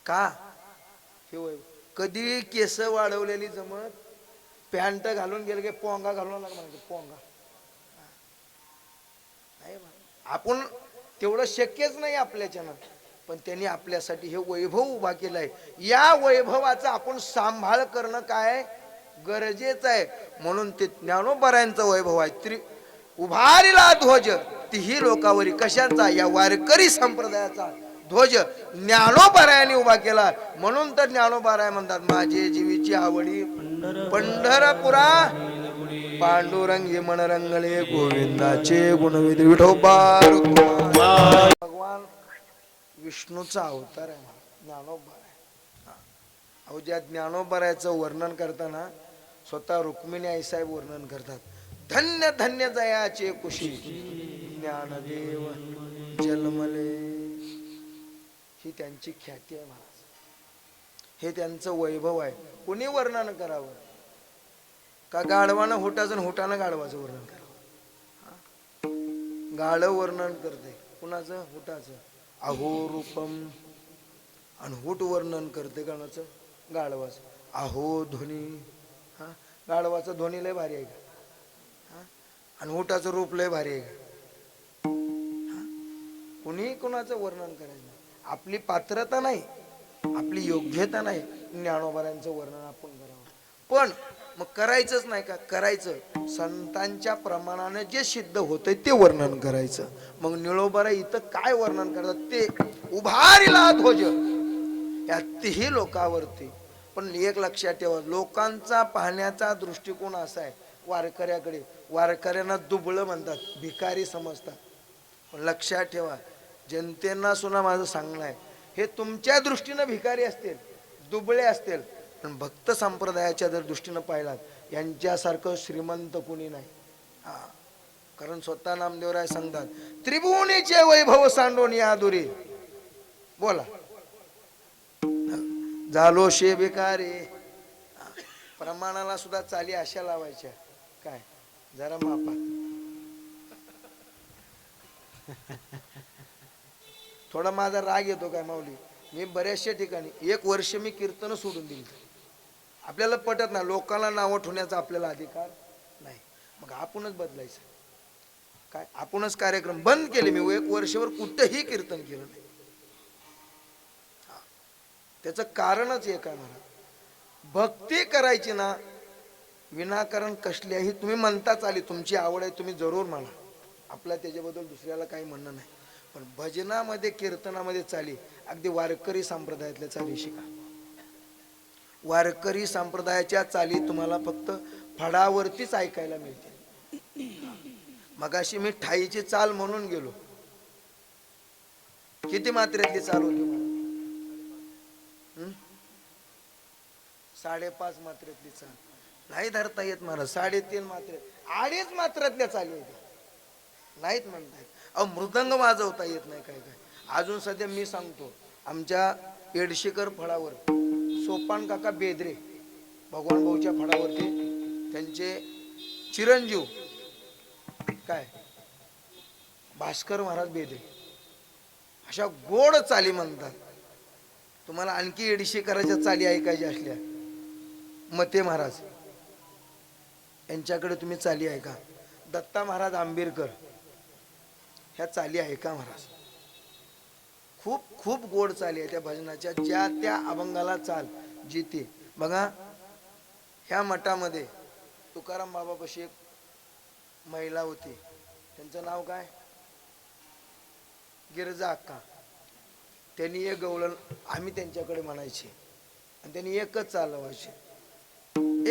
का? हे वय कधी केस वाढवलेली जमत, पॅन्ट घालून गेले की पोंगा घालून लागला म्हणजे पोंगा. नाही आपण तेवढं शक्यच नाही आपल्याच्यानं, पण त्यांनी आपल्यासाठी हे वैभव उभा केलाय. या वैभवाचा आपण सांभाळ करणं काय गरजेचं आहे. म्हणून ते ज्ञानोबारायांचं वैभव आहे. उभारिला ध्वज तीही लोकावरी कशाचा? या वारकरी संप्रदायाचा ध्वज ज्ञानोबारायांनी उभा केला. म्हणून तर ज्ञानोबाराय म्हणतात, माझे जीवीची आवडी पंढरपुरा पांडुरंगी मनरंगले गोविंदाचे गुणविधी विठोबा. भगवान विष्णूचा अवतार आहे ज्ञानोबा. अहो ज्या ज्ञानोबारायचं वर्णन करताना स्वतः रुक्मिणी आईसाहेब वर्णन करतात, धन्य धन्य जयाचे कुशी ज्ञानदेव जन्मले. ही त्यांची ख्याती आहे महाराज, हे त्यांचं वैभव आहे. कुणी वर्णन करावं? का गाढवानं हुटाचं हुटानं गाढवाचं वर्णन करावं? गाढव वर्णन करते कुणाचं? हुटाचं. अहो रूपम. आणि हुट वर्णन करते कोणाचं? गाढवाचं. अहो ध्वनी. हा, गाढवाचं ध्वनी लय भारी आहे का? आणि हुटाचं रूप लय भारी आहे का? कुणी कुणाचं वर्णन करायचं? आपली पात्रता नाही, आपली योग्यता नाही ज्ञानोबारायांचं वर्णन आपण करावं. पण मग करायचंच नाही का? करायचं. संतांच्या प्रमाणाने जे सिद्ध होतंय ते वर्णन करायचं. मग निळोबारा इथं काय वर्णन करतात? ते उभारिला ध्वज या तिही लोकावरती. पण एक लक्षात ठेवा, लोकांचा पाहण्याचा दृष्टिकोन असा आहे वारकऱ्याकडे. वारकऱ्यांना दुबळं म्हणतात, भिकारी समजतात. पण लक्षात ठेवा, जनतेना सुद्धा माझं सांगणं आहे, हे तुमच्या दृष्टीनं भिकारी असतील, दुबळे असतील, पण भक्त संप्रदायाच्या जर दृष्टीनं पाहिलात, यांच्यासारखं श्रीमंत कुणी नाही. कारण स्वतः नामदेवराय सांगतात, त्रिभुवनीचे वैभव सांडून या दुरी. बोला झालो शे भिकारी. प्रमाणाला सुद्धा चाली अशा लावायच्या काय जरा मापात. थोडा माझा राग येतो काय माऊली? मी बऱ्याचशा ठिकाणी 1 वर्ष मी कीर्तन सोडून दिली. आपल्याला पटत नाही, लोकांना नावं ठेवण्याचा आपल्याला अधिकार नाही. मग आपणच बदलायचं काय? आपणच कार्यक्रम बंद केले. मी 1 वर्षभर कुठेही कीर्तन केलं नाही. त्याचं कारणच एक आहे मला, भक्ती करायची ना विनाकारण कसल्याही तुम्ही म्हणताच आली, तुमची आवड आहे तुम्ही जरूर म्हणा, आपला त्याच्याबद्दल दुसऱ्याला काही म्हणणं नाही. पण भजनामध्ये कीर्तनामध्ये चाली अगदी वारकरी संप्रदायातल्या चाली शिका. वारकरी संप्रदायाच्या चाली तुम्हाला फक्त फडावरतीच ऐकायला मिळते. मगाशी मी ठाईची चाल म्हणून गेलो. किती मात्रेतली चाल होती? 5.5 मात्रेतली चाल नाही धरता येत मला. 3.5 मात्रे 2.5 मात्रातल्या चाली होत्या, नाहीत म्हणतायत. अहो मृदंग वाजवता येत नाही काय काय. अजून सध्या मी सांगतो, आमच्या येडशीकर फळावर सोपान काका बेदरे भगवान भाऊच्या फळावरती त्यांचे चिरंजीव काय भास्कर महाराज बेदरे अशा गोड चाली म्हणतात. तुम्हाला आणखी येडशीकराच्या चाली ऐकायच्या असल्या मते महाराज यांच्याकडे तुम्ही चाली ऐका. दत्ता महाराज आंबेडकर ह्या चाली ऐका महाराज. खूप खूप गोड चाली आहे त्या भजनाच्या. ज्या त्या अभंगाला चाल जिथे बघा. ह्या मठामध्ये तुकाराम बाबापाशी एक महिला होती. त्यांचं नाव काय? गिरजा अक्का. त्यांनी एक गवळण आम्ही त्यांच्याकडे म्हणायचे आणि त्यांनी एकच चालवायचे.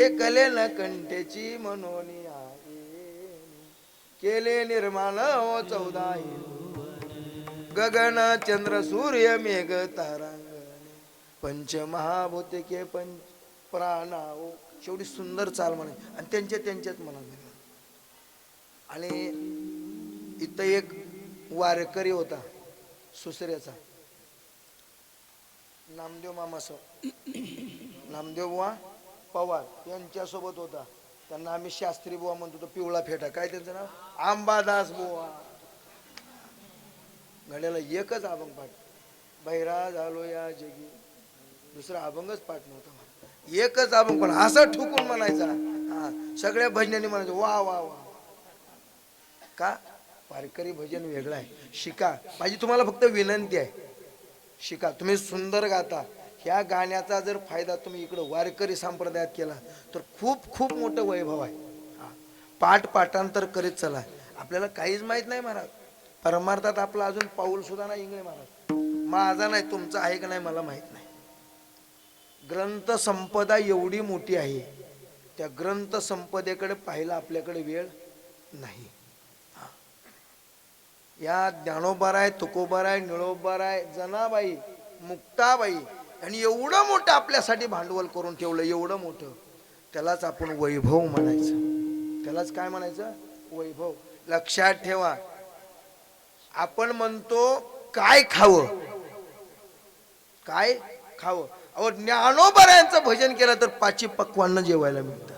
एकले न कंठेची मनोनी केले निर्माण हो 14 गगन चंद्र सूर्य मेघ तारांगणे पंचमहाभूतिके पंच प्राणाओ. शेवटी सुंदर चाल म्हणायची आणि त्यांच्याच मनात. आणि इथं एक वारकरी होता सुसऱ्याचा नामदेव मामासो नामदेव बुवा पवार यांच्यासोबत होता. त्यांना आम्ही शास्त्री बुवा म्हणतो. तो पिवळा फेटा काय त्यांचं नाव आंबादास बुवा. घड्याला एकच अभंग पाठ बहिरा झालो या जगी. दुसरा अभंगच पाठ नव्हता. एकच अभंग पण असं ठुकून म्हणायचा. हा सगळ्या भजनांनी म्हणायचं वा वा वा. का वारकरी भजन वेगळं आहे. शिका. माझी तुम्हाला फक्त विनंती आहे शिका. तुम्ही सुंदर गाता. ह्या गाण्याचा जर फायदा तुम्ही इकडं वारकरी संप्रदायात केला तर खूप खूप मोठं वैभव आहे. पाठ पाठांतर करीत चला. आपल्याला काहीच माहित नाही महाराज. परमार्थात आपला अजून पाऊल सुद्धा नाही इंगळे महाराज. माझा नाही तुमचा आहे का नाही मला माहित नाही. ग्रंथ संपदा एवढी मोठी आहे. त्या ग्रंथ संपदेकडे पाहायला आपल्याकडे वेळ नाही. या ज्ञानोबाराय तुकोबाराय निळोबाराय जनाबाई मुक्ताबाई आणि एवढं मोठं आपल्यासाठी भांडवल करून ठेवलं. एवढं मोठं त्यालाच आपण वैभव म्हणायचं. त्यालाच काय म्हणायचं वैभव. लक्षात ठेवा. आपण म्हणतो काय खावं काय खावं. अहो ज्ञानोबारायांचं भजन केलं तर 5 पक्वान्न जेवायला मिळतं.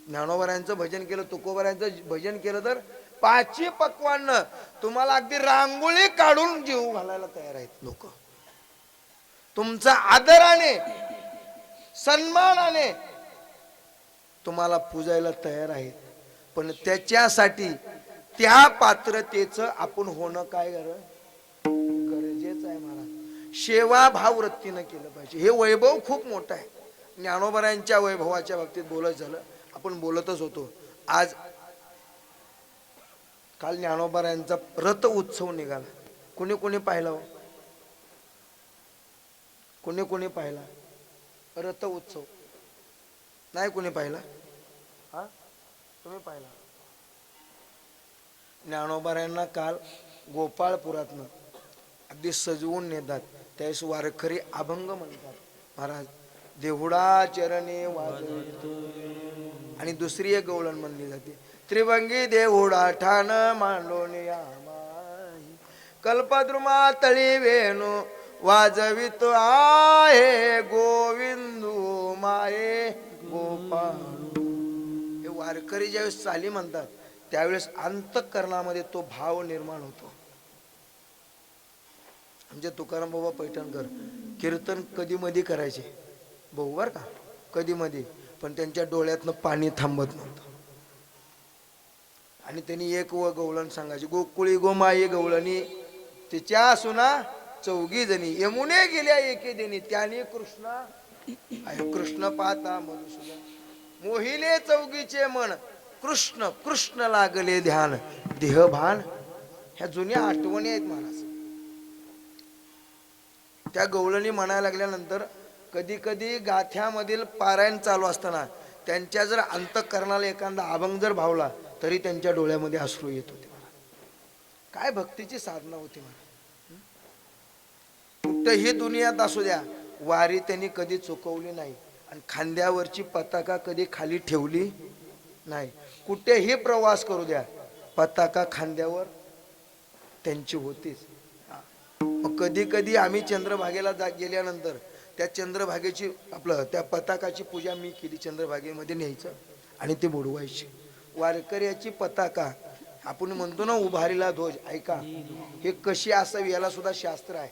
ज्ञानोबारायांचं भजन केलं तुकोबारायांचं भजन केलं तर 5 पक्वान्न तुम्हाला अगदी रांगोळी काढून जीव घालायला तयार आहेत लोक. तुमचा आदराने सन्मानाने तुम्हाला पूजायला तयार आहेत. पण त्याच्यासाठी त्या पात्रतेचं आपण होणं काय गरजेचं आहे महाराज. सेवा भाव वृत्तीनं केलं पाहिजे. हे वैभव खूप मोठं आहे. ज्ञानोबारायांच्या वैभवाच्या बाबतीत बोलत झालं आपण बोलतच होतो. आज काल ज्ञानोबारायांचा रथ उत्सव निघाला. कोणी कोणी पाहिला हो? कोणी कोणी पाहिला रथ उत्सव? नाही कोणी पाहिला? हा तुम्ही पाहिला? ज्ञानोबारायांना काल गोपाळपुरातनं अगदी सजवून नेतात. त्यावेळेस वारकरी अभंग म्हणतात. महाराज देहुडा चरणी वाजवितो आणि दुसरी एक गवळण म्हणली जाते. त्रिभंगी देहुडा ठाण मांडोनिया माही कल्पद्रुमा तळी वेणू वाजवितो आहे गोविंदू माये गोपाळ. हे वारकरी ज्यावेळेस चाली म्हणतात त्यावेळेस अंतःकरणामध्ये तो भाव निर्माण होतो. म्हणजे तुकाराम बाबा पैठणकर कीर्तन कधी मधी करायचे भाऊ बर का कधी मधी. पण त्यांच्या डोळ्यातनं पाणी थांबत नव्हतं. आणि त्यांनी एक गवळण सांगायची. गोकुळी गोमाई गवळणी तिच्या सुना 4 जणी यमुने गेल्या एके देणी त्याने कृष्ण पाहता मधुसूदन मोहिले 4चे मन कृष्ण कृष्ण लागले ध्यान देहभान. ह्या जुन्या आठवणी आहेत महाराज. त्या गवळणी म्हणायला लागल्यानंतर कधी कधी गाथ्यामधील पारायण चालू असताना त्यांच्या जर अंतःकरणाला एखादा अभंग जर भावला तरी त्यांच्या डोळ्यामध्ये अश्रू येत होते महाराज. काय भक्तीची साधना होती महाराज. कुठेही दुनियात असू द्या वारी त्यांनी कधी चुकवली नाही आणि खांद्यावरची पताका कधी खाली ठेवली नाही. कुठेही प्रवास करू द्या पताका खांद्यावर त्यांची होतीच. मग कधी कधी आम्ही चंद्रभागेला गेल्यानंतर त्या चंद्रभागेची त्या पताकाची पूजा मी केली, चंद्रभागेमध्ये न्यायचं आणि ते बुडवायचे. वारकऱ्याची पताका आपण म्हणतो ना उभारीला ध्वज, ऐका हे कशी असावी याला सुद्धा शास्त्र आहे.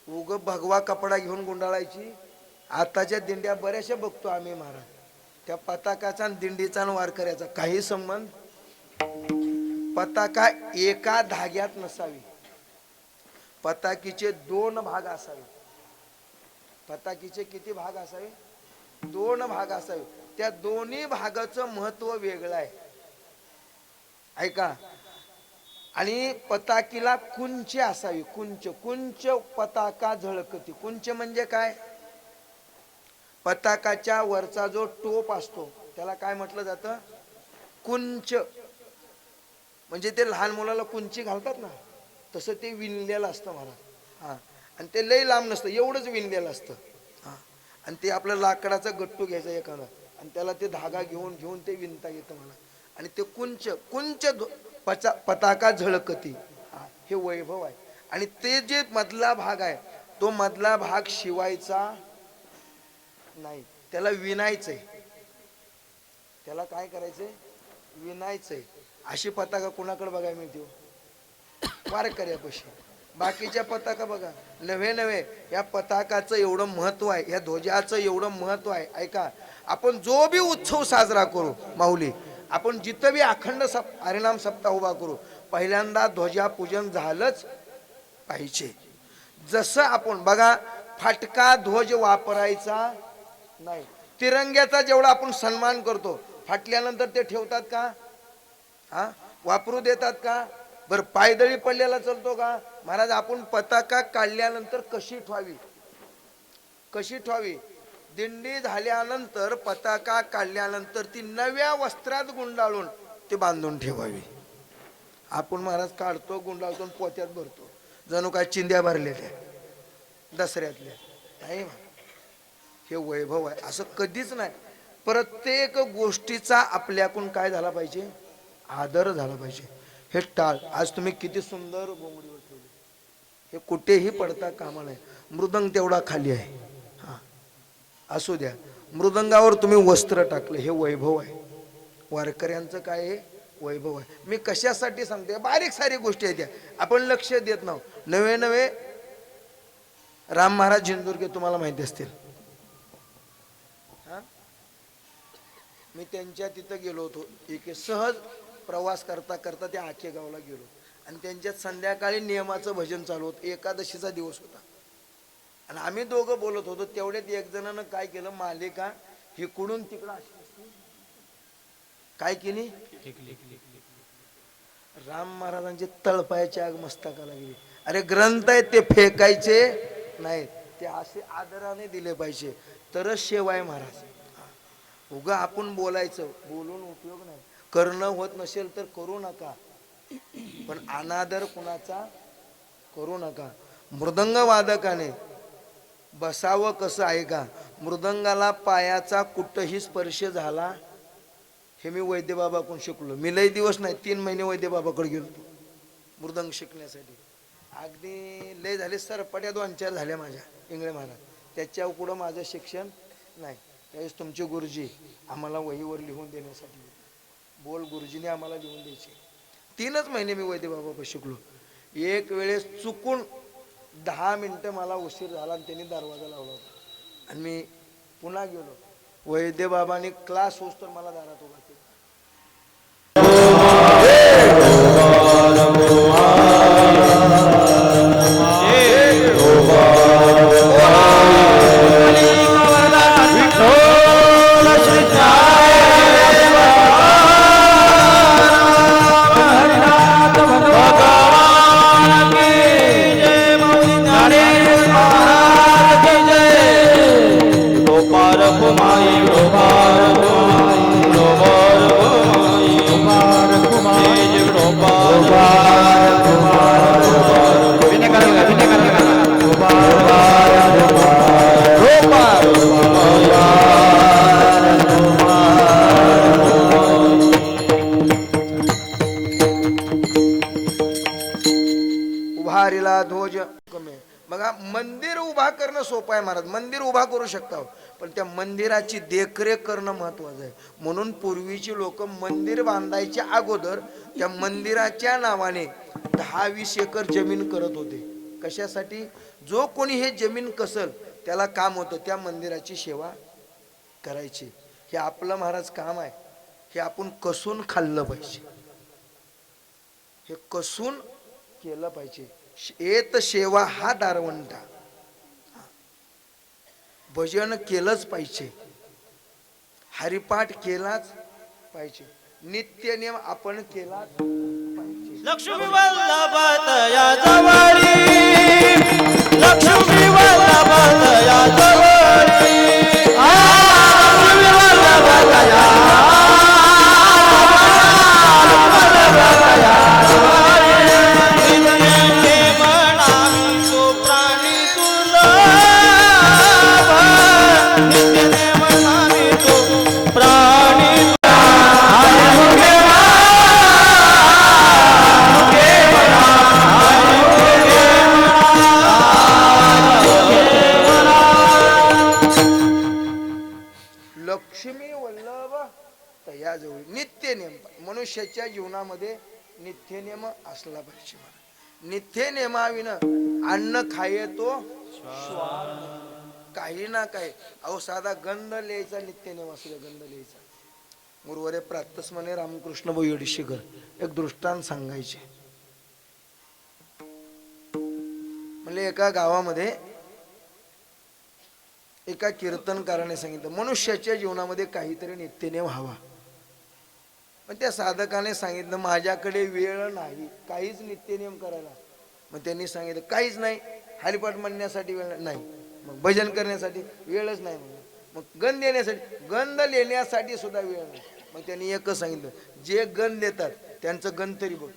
उग भगवा कपडा घेऊन गुंडाळायची. आताच्या दिंड्या बऱ्याचशा बघतो आम्ही महाराज, त्या पताकाचा आणि दिंडीचा आणि वारकऱ्याचा काही संबंध. पताका एका धाग्यात नसावी, पताकीचे 2 भाग असावे. पताकीचे किती भाग असावे? 2 भाग असावे. त्या दोन्ही भागाचं महत्व वेगळं आहे, ऐका. आणि पताकीला कुंच असावी, कुंच. कुंच पताका झळकती. कुंच म्हणजे काय? पताकाच्या वरचा जो टोप असतो त्याला काय म्हटलं जातं? कुंच. म्हणजे ते लहान मुलाला कुंची घालतात ना, तसं ते विणलेलं असतं महाराज. हा, आणि ते लई लांब नसतं, एवढंच विणलेलं असतं. हा, आणि ते आपलं लाकडाचा गट्टू घ्यायचा एखादा आणि त्याला ते धागा घेऊन घेऊन ते विणता येतं मला. आणि ते कुंच कुंच पताका झळकती, हे वैभव आहे. आणि ते जे मधला भाग आहे तो मधला भाग शिवायचा नाही, त्याला विणायचंय. त्याला काय करायचंय? विणायचंय. अशी पताका कोणाकडे बघायला मिळते? वारकऱ्यापाशी. बाकीच्या पताका बघा नव्हे नव्हे. या पताकाचं एवढं महत्व आहे, या ध्वजाचं एवढं महत्व आहे, ऐका. आपण जो बी उत्सव साजरा करू माऊली, आपण जिथं बी अखंड हरिनाम सप्ताह उभा करू, पहिल्यांदा ध्वजापूजन झालंच पाहिजे. जसं आपण बघा फाटका ध्वज वापरायचा नाही. तिरंग्याचा जेवढा आपण सन्मान करतो, फाटल्यानंतर ते ठेवतात का? हा, वापरू देतात का? बरं पायदळी पडलेला चलतो का? महाराज आपण पताका काढल्यानंतर कशी ठेवावी? कशी ठेवावी? दिंडी झाल्यानंतर पताका काढल्यानंतर ती नव्या वस्त्रात गुंडाळून ते बांधून ठेवावी. आपण महाराज काढतो, गुंडाळतो, पोत्यात भरतो, जणू काय चिंध्या भरलेल्या दसऱ्यातल्या. नाही, हे वैभव आहे. असं कधीच नाही. प्रत्येक गोष्टीचा आपल्याकडून काय झाला पाहिजे? आदर झाला पाहिजे. हे टाळ आज तुम्ही किती सुंदर घोंगडीवर ठेवली, हे कुठेही पडता कामा नये. मृदंग तेवढा खाली आहे, हा असू द्या. मृदंगावर तुम्ही वस्त्र टाकले, हे वैभव आहे. वारकऱ्यांचं काय आहे? वैभव आहे. मी कशासाठी सांगते? बारीक सारी गोष्टी आहेत, आपण लक्ष देत नाहो. नवे नवे राम महाराज झिंदुर्गे तुम्हाला माहिती असतील. मी त्यांच्या तिथं गेलो होतो, एक सहज प्रवास करता करता त्या आखेगावला गेलो आणि त्यांच्यात संध्याकाळी नियमाचं भजन चालू होतं. एकादशीचा दिवस होता आणि आम्ही दोघं बोलत होतो. तेवढ्यात एक जणानं काय केलं, मालिका हिकडून तिकडं काय केली, राम महाराजांचे तळपायाची आग मस्तकाला गेली. अरे ग्रंथ आहेत ते फेकायचे नाहीत, ते असे आदराने दिले पाहिजे तरच शेवाय महाराज. उगा आपण बोलायचं, बोलून उपयोग नाही. करणं होत नसेल तर करू नका, पण अनादर कुणाचा करू नका. मृदंग वादकाने बसावं कसं आहे का? मृदंगाला पायाचा कुठंही स्पर्श झाला, हे मी वैद्यबाबाकडून शिकलो. मी लय दिवस नाही, 3 महिने वैद्यबाबाकडे गेलो मृदंग शिकण्यासाठी. अगदी लय झाले, सरपट्या 2-4 झाल्या माझ्या इंगळे महाराज. त्याच्या पुढं माझं शिक्षण नाही. त्यावेळेस तुमचे गुरुजी आम्हाला वहीवर लिहून देण्यासाठी, बोल गुरुजीने आम्हाला लिहून द्यायचे. 3च महिने मी वैद्यबाबापाशी शिकलो. एक वेळेस चुकून 10 मिनिटं मला उशीर झाला आणि त्यांनी दरवाजा लावला होता आणि मी पुन्हा गेलो. वैद्यबाबांनी क्लास होस तर मला दारात उभा केला. गोपाल बघा मंदिर उभा करणं सोपं आहे महाराज, मंदिर उभा करू शकता, पण त्या मंदिराची देखरेख करणं महत्वाचं आहे. म्हणून पूर्वीची लोक मंदिर बांधायच्या अगोदर त्या मंदिराच्या नावाने 10-20 एकर जमीन करत होते. कशासाठी? जो कोणी हे जमीन कसल त्याला काम होतं त्या मंदिराची सेवा करायची. हे आपलं महाराज काम आहे. हे आपण कसून खाल्लं पाहिजे, हे कसून केलं पाहिजे. येत सेवा हा दारवंटा. भजन केलंच पाहिजे, हरिपाठ केलाच पाहिजे, नित्य नियम आपण केलाच पाहिजे. लक्ष्मी वल्लभतया जवळी, लक्ष्मी वल्लभतया जवळी, लक्ष्मी वल्लभतया लक्ष्मी वल्लभ तया जवळ. नित्य नियम मनुष्याच्या जीवनामध्ये नित्य नियम असला पाहिजे. नित्य नियमाविनं अन्न खाये तो काही ना काही. अहो साधा गंध लिहायचा नित्य नियम असले, गंध लिहायचा. गुरुवारे प्रातस म्हणे रामकृष्ण भाऊ येडशीकर एक दृष्टांत सांगायचे. म्हणजे एका गावामध्ये एका कीर्तनकाराने सांगितलं मनुष्याच्या जीवनामध्ये काहीतरी नित्यनेम हवा. पण त्या साधकाने सांगितलं माझ्याकडे वेळ नाही काहीच नित्यनेम करायला. मग त्यांनी सांगितलं काहीच नाही, हरिपाठ म्हणण्यासाठी वेळ नाही, मग भजन करण्यासाठी वेळच नाही, मग गंध देण्यासाठी, गंध लिहिण्यासाठी सुद्धा वेळ नाही. मग त्यांनी एकच सांगितलं जे गंध देतात त्यांचं गंध तरी बघ,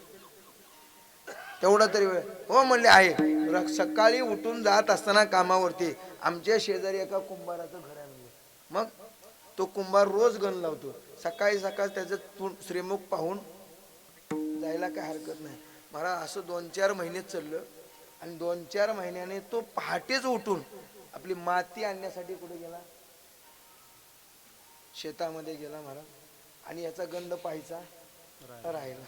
तेवढा तरी वेळ. हो म्हणले आहे. सकाळी उठून जात असताना कामावरती आमच्या शेजारी एका कुंभाराचं घर आहे. मग तो कुंभार रोज गण लावतो. सकाळी सकाळ त्याचं श्रीमुख पाहून जायला काय हरकत नाही. मला असं 2-4 महिने चाललं आणि 2-4 महिन्याने तो पहाटेच उठून आपली माती आणण्यासाठी कुठे गेला, शेतामध्ये गेला महाराज. आणि याचा गंध पाहायचा राहिला.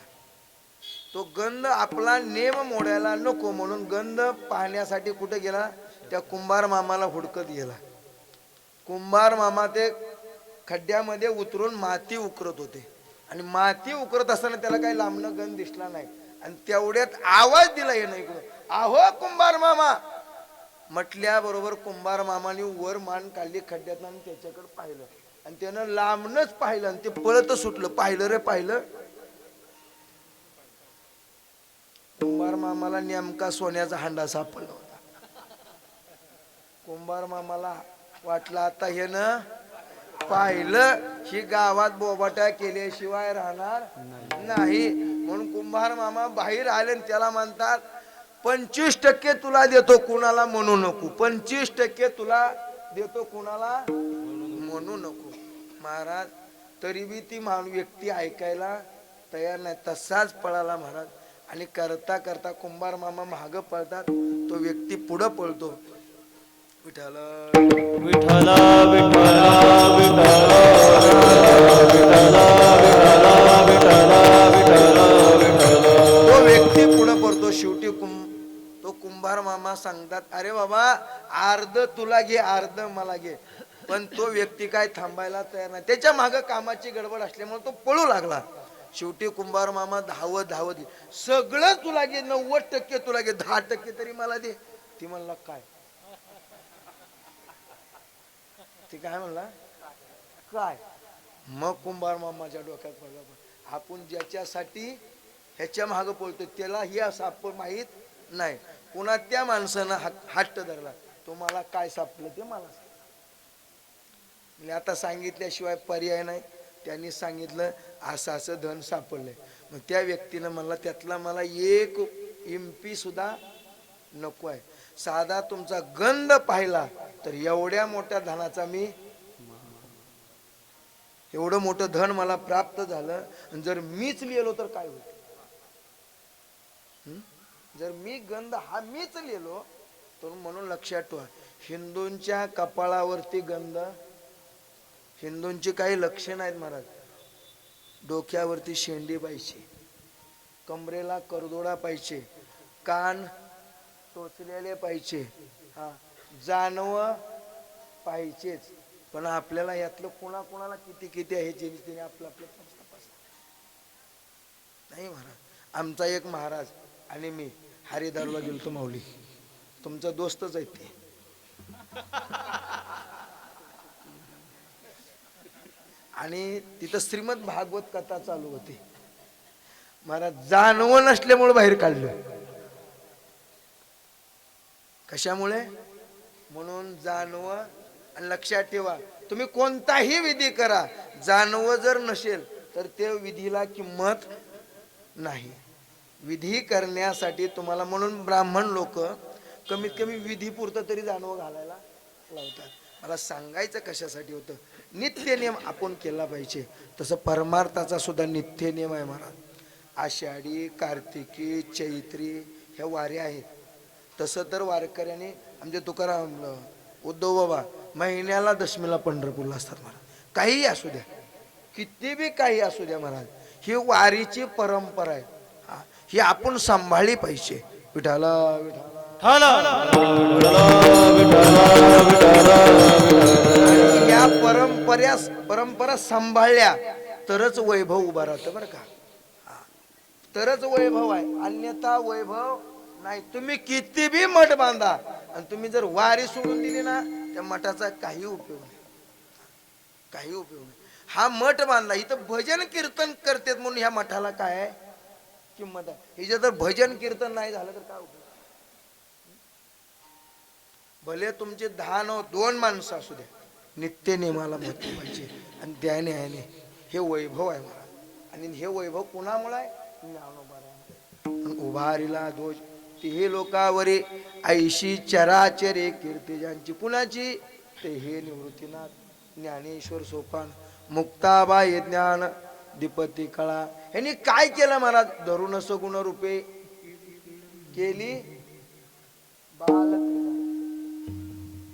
तो गंध आपला नेम मोडायला नको म्हणून गंध पाहण्यासाठी कुठे गेला, त्या कुंभार मामाला हुडकत गेला. कुंभार मामा ते खड्ड्यामध्ये उतरून माती उकरत होते आणि माती उकरत असताना त्याला काही लांबणं गंध दिसला नाही. आणि तेवढ्यात आवाज दिला हे नाही इकडून, आहो कुंभार मामा म्हटल्याबरोबर कुंभार मामाने वर मान काढली खड्ड्यात आणि त्याच्याकडे पाहिलं आणि त्यानं लांबनच पाहिलं आणि ते पळत सुटलं. पाहिलं रे पाहिलं. कुंभार मामाला नेमका सोन्याचा हांडा सापडला होता. कुंभार मामाला वाटलं आता हे न पाहिलं ही गावात बोबाटा केल्याशिवाय राहणार नाही. म्हणून कुंभार मामा बाहेर आले आणि त्याला म्हणतात 25% तुला देतो, कुणाला म्हणू नको. 25% तुला देतो, कुणाला म्हणू नको. महाराज तरी बी ती व्यक्ती ऐकायला तयार नाही, तसाच पळाला महाराज. आणि करता करता कुंभार मामा मागं पळतात, तो व्यक्ती पुढं पळतो. विठ्ठल विठ्ठल विठ्ठल तो व्यक्ती पुढं पळतो. शेवटी तो कुंभार मामा सांगतात अरे बाबा अर्ध तुला घे अर्ध मला घे. पण तो व्यक्ती काय थांबायला तयार नाही. त्याच्या मागं कामाची गडबड असल्यामुळे तो पळू लागला. शेवटी कुंभार मामा धावत धावत सगळं तुला घे, 90% तुला घे, 10% तरी मला दे. ती म्हणला काय, ती काय म्हणला काय. मग कुंभार मामाच्या डोक्यात पडला आपण ज्याच्यासाठी ह्याच्या मागं पळतो त्याला हे साप माहीत नाही. पुन्हा त्या माणसानं हट्ट धरला तुम्हाला काय सापलं ते मला सांग. म्हणजे आता सांगितल्याशिवाय पर्याय नाही. त्यांनी सांगितलं असं असं धन सापडलंय. मग त्या व्यक्तीनं म्हणला त्यातला मला 1 इम्पी सुद्धा नको आहे. साधा तुमचा गंध पाहिला तर एवढ्या मोठ्या धनाचा मी, एवढं मोठं धन मला प्राप्त झालं. जर मीच लिहिलो तर काय होईल. जर मी गंध हा मीच लिहिलो तर म्हणून लक्षात ठेवा, हिंदूंच्या कपाळावरती गंध, हिंदूंची काही लक्षणं आहेत महाराज. डोक्यावरती शेंडी पाहिजे, कमरेला करदोडा पाहिजे, कान टोचलेले पाहिजे, हा, जानवं पाहिजेच. पण आपल्याला यातलं कोणाकोणाला किती किती आहे ज्याने आपलं आपलं नाही महाराज. आमचा एक महाराज आणि मी हरिदारला गेलतो माऊली, तुमचा दोस्तच आहे ते. आणि तिथं श्रीमद भागवत कथा चालू होती. महाराज जानवं नसल्यामुळे बाहेर काढलं. कशामुळे? म्हणून जानवं. आणि लक्षात ठेवा, तुम्ही कोणताही विधी करा, जानवं जर नसेल तर त्या विधीला किंमत नाही. विधी करण्यासाठी तुम्हाला, म्हणून ब्राह्मण लोक कमीत कमी विधी पुरतं तरी जानवं घालायला लावतात. मला सांगायचं कशासाठी होतं, नित्य नियम आपण केला पाहिजे. तसं परमार्थाचा सुद्धा नित्य नियम आहे महाराज. आषाढी, कार्तिकी, चैत्री ह्या वाऱ्या आहेत. तसं तर वारकऱ्याने आमचे तुकाराम उद्धव बाबा महिन्याला दशमीला पंढरपूरला असतात महाराज. काही असू द्या, किती बी काही असू द्या महाराज, ही वारीची परंपरा आहे. ही आपण सांभाळली पाहिजे. विठाला या परंपरा सांभाळल्या तरच वैभव उभा राहतं बरं का. तरच वैभव आहे, अन्यथा वैभव नाही. तुम्ही किती बी मठ बांधा आणि तुम्ही जर वारी सोडून दिली ना, त्या मठाचा काही उपयोग नाही, काही उपयोग नाही. हा मठ बांधला, इथं भजन कीर्तन करतात म्हणून ह्या मठाला काय आहे किंमत आहे. हिचं जर भजन कीर्तन नाही झालं तर काय उपयोग. भले तुमचे 10-2 माणसं असू द्या, नित्य नेमाला महत्व पाहिजे. आणि त्या न्यायाने हे वैभव आहे मला. आणि हे वैभव कुणामुळे आहे? उभारीला दोष हे लोकावरी ऐशी चराचरे कीर्ती ज्यांची कुणाची, ते हे निवृत्तीनाथ, ज्ञानेश्वर सोपान, मुक्ताबाई ज्ञान दीपती कळा. ह्यांनी काय केलं महाराज? धरून सगुण रूपे केली बाल क्रीडा.